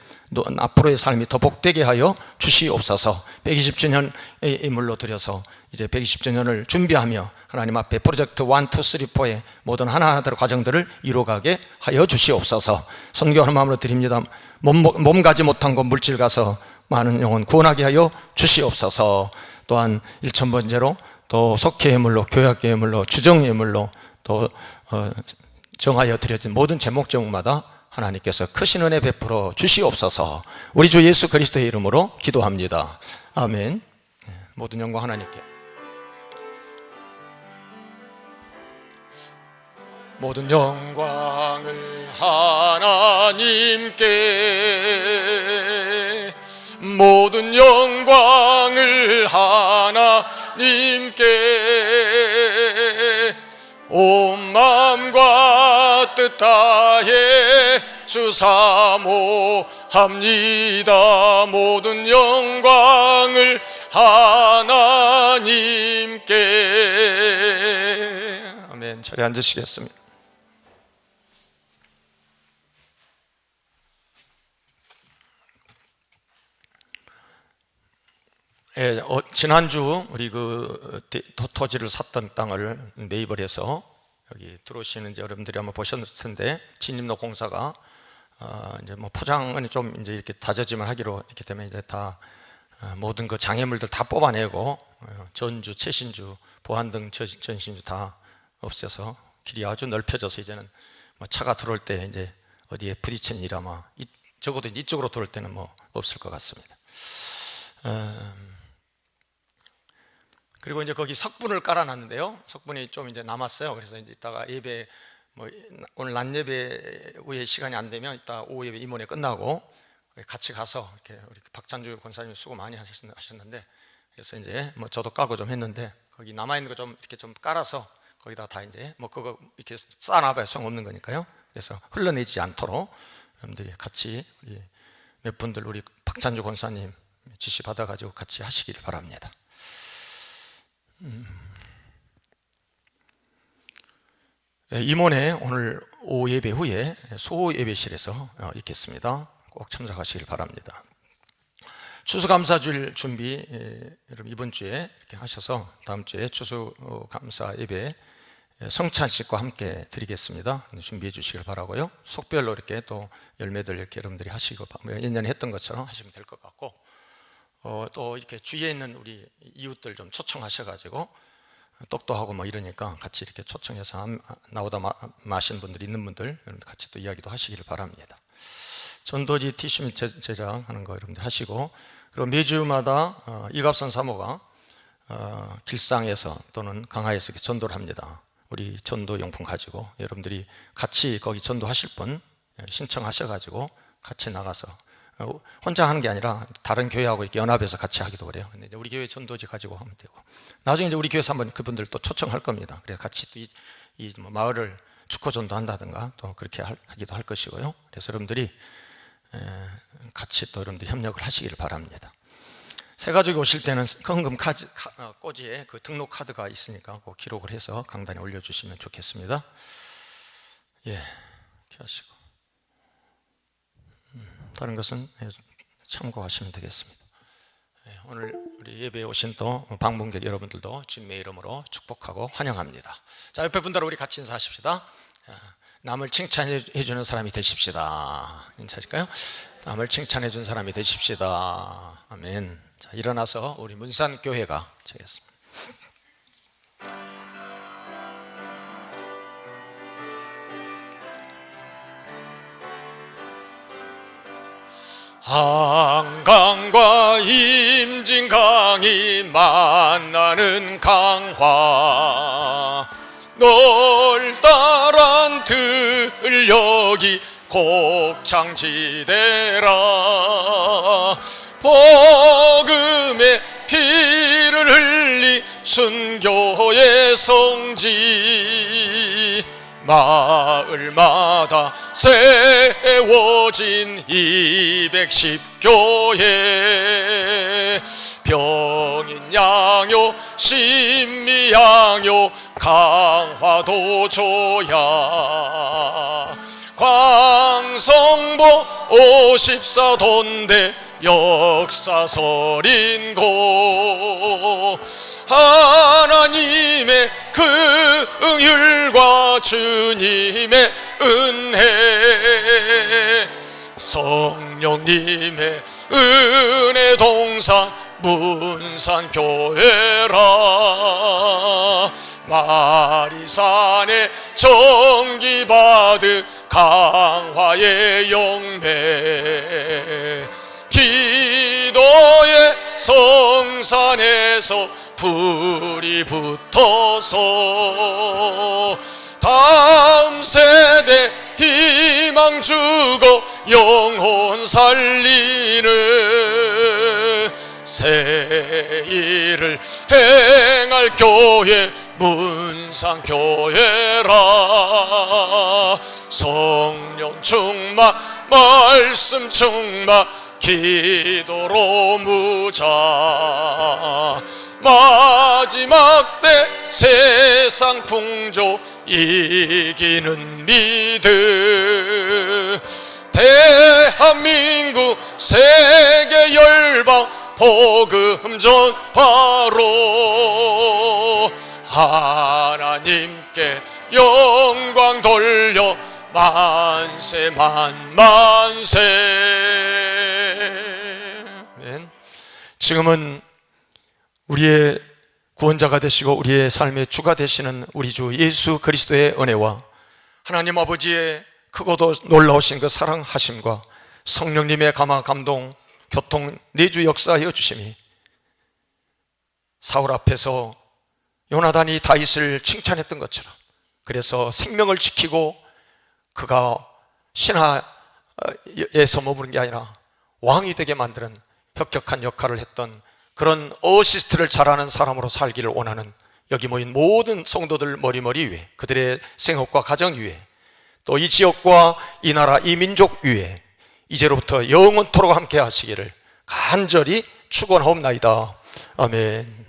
앞으로의 삶이 더 복되게 하여 주시옵소서. 120주년 인물로 드려서 이제 120주년을 준비하며 하나님 앞에 프로젝트 1, 2, 3, 4의 모든 하나하나들의 과정들을 이루어가게 하여 주시옵소서. 선교하는 마음으로 드립니다. 몸 가지 못한 곳 물질 가서 많은 영혼 구원하게 하여 주시옵소서. 또한 1000번째로 또 속회예물로, 교약예물로, 주정예물로 또 정하여 드려진 모든 제목마다 하나님께서 크신 은혜 베풀어 주시옵소서. 우리 주 예수 그리스도의 이름으로 기도합니다. 아멘. 모든 영광 하나님께. 모든 영광을 하나님께, 모든 영광을 하나님께 온 마음과 뜻 다해 주 사모합니다. 모든 영광을 하나님께. 아멘. 자리에 앉으시겠습니다. 예, 지난주 우리 토지를 샀던 땅을 매입을 해서 여기 들어오시는 이제 여러분들이 아마 보셨을 텐데, 진입로 공사가 이제 뭐 포장은 좀 이제 이렇게 다져짐을 하기로 했기 때문에 이제 다 모든 그 장애물들 다 뽑아내고 전주, 최신주, 보안등 전신주 다 없애서 길이 아주 넓혀져서 이제는 뭐 차가 들어올 때 이제 어디에 부딪힌 일 아마 적어도 이쪽으로 들어올 때는 뭐 없을 것 같습니다. 그리고 이제 거기 석분을 깔아놨는데요. 석분이 좀 이제 남았어요. 그래서 이제 이따가 예배, 뭐 오늘 낮 예배 후에 시간이 안 되면 이따 오후 예배 임원회 끝나고 같이 가서 이렇게 우리 박찬주 권사님이 수고 많이 하셨는데, 그래서 이제 뭐 저도 까고 좀 했는데 거기 남아 있는 거 좀 이렇게 좀 깔아서 거기다 다 이제 뭐 그거 이렇게 쌓아놔봐야 소용없는 거니까요. 그래서 흘러내지 않도록 여러분들이 같이 우리 몇 분들 우리 박찬주 권사님 지시 받아가지고 같이 하시기를 바랍니다. 임원회 오늘 오후 예배 후에 소호 예배실에서 있겠습니다. 꼭 참석하시길 바랍니다. 추수감사주일 준비 여러분 이번 주에 이렇게 하셔서 다음 주에 추수감사 예배 성찬식과 함께 드리겠습니다. 준비해 주시길 바라고요. 속별로 이렇게 또 열매들 이렇게 여러분들이 하시고 예년에 했던 것처럼 하시면 될 것 같고, 또 이렇게 주위에 있는 우리 이웃들 좀 초청하셔가지고 똑똑하고 뭐 이러니까 같이 이렇게 초청해서 나오다 마신 분들 있는 분들 같이 또 이야기도 하시기를 바랍니다. 전도지 티슈 및 제작하는 거 여러분들 하시고, 그리고 매주마다 이갑선 사모가 길상에서 또는 강화에서 이렇게 전도를 합니다. 우리 전도 용품 가지고 여러분들이 같이 거기 전도하실 분 신청하셔가지고 같이 나가서 혼자 하는 게 아니라 다른 교회하고 이렇게 연합해서 같이 하기도 그래요. 근데 이제 우리 교회 전도지 가지고 하면 되고, 나중에 이제 우리 교회에서 한번 그분들 또 초청할 겁니다. 그래서 같이 또 이 마을을 축호 전도한다든가 또 그렇게 하기도 할 것이고요. 그래서 여러분들이 같이 또 여러분들이 협력을 하시기를 바랍니다. 새 가족이 오실 때는 헌금 꼬지에 그 등록 카드가 있으니까 꼭 기록을 해서 강단에 올려주시면 좋겠습니다. 예, 이렇게 하시고 다른 것은 참고하시면 되겠습니다. 오늘 우리 예배에 오신 또 방문객 여러분들도 주님의 이름으로 축복하고 환영합니다. 자, 옆에 분들 우리 같이 인사하십시다. 남을 칭찬해 주는 사람이 되십시다. 인사하실까요? 남을 칭찬해 주는 사람이 되십시다. 아멘. 자, 일어나서 우리 문산교회가 되겠습니다. 한강과 임진강이 만나는 강화, 넓다란 들녘이 곡창지대라. 복음의 피를 흘리 순교의 성지, 마을마다 세워진 210교회, 병인 양요 신미 양요 강화도 조야, 광성보 54돈대 역사설인 곳, 하나님의 그 긍휼과 주님의 은혜, 성령님의 은혜 동산 문산교회라. 마리산에 정기받은 강화의 영매, 기도의 성산에서 불이 붙어서 다음 세대 희망 주고 영혼 살리는 새 일을 행할 교회 문상교회라. 성령 충만 말씀 충만 기도로 무자. 마지막 때 세상 풍조 이기는 믿음. 대한민국 세계 열방 복음 전파로 하나님께 영광 돌려 만세 만만세. 아멘. 지금은 우리의 구원자가 되시고 우리의 삶의 주가 되시는 우리 주 예수 그리스도의 은혜와 하나님 아버지의 크고도 놀라우신 그 사랑하심과 성령님의 감화 감동 교통 내주 역사하여 주심이 사울 앞에서 요나단이 다윗을 칭찬했던 것처럼, 그래서 생명을 지키고 그가 신하에서 머무는 게 아니라 왕이 되게 만드는 혁혁한 역할을 했던 그런 어시스트를 잘하는 사람으로 살기를 원하는 여기 모인 모든 성도들 머리머리 위에, 그들의 생업과 가정 위에, 또 이 지역과 이 나라 이 민족 위에 이제로부터 영원토록 함께 하시기를 간절히 축원하옵나이다. 아멘.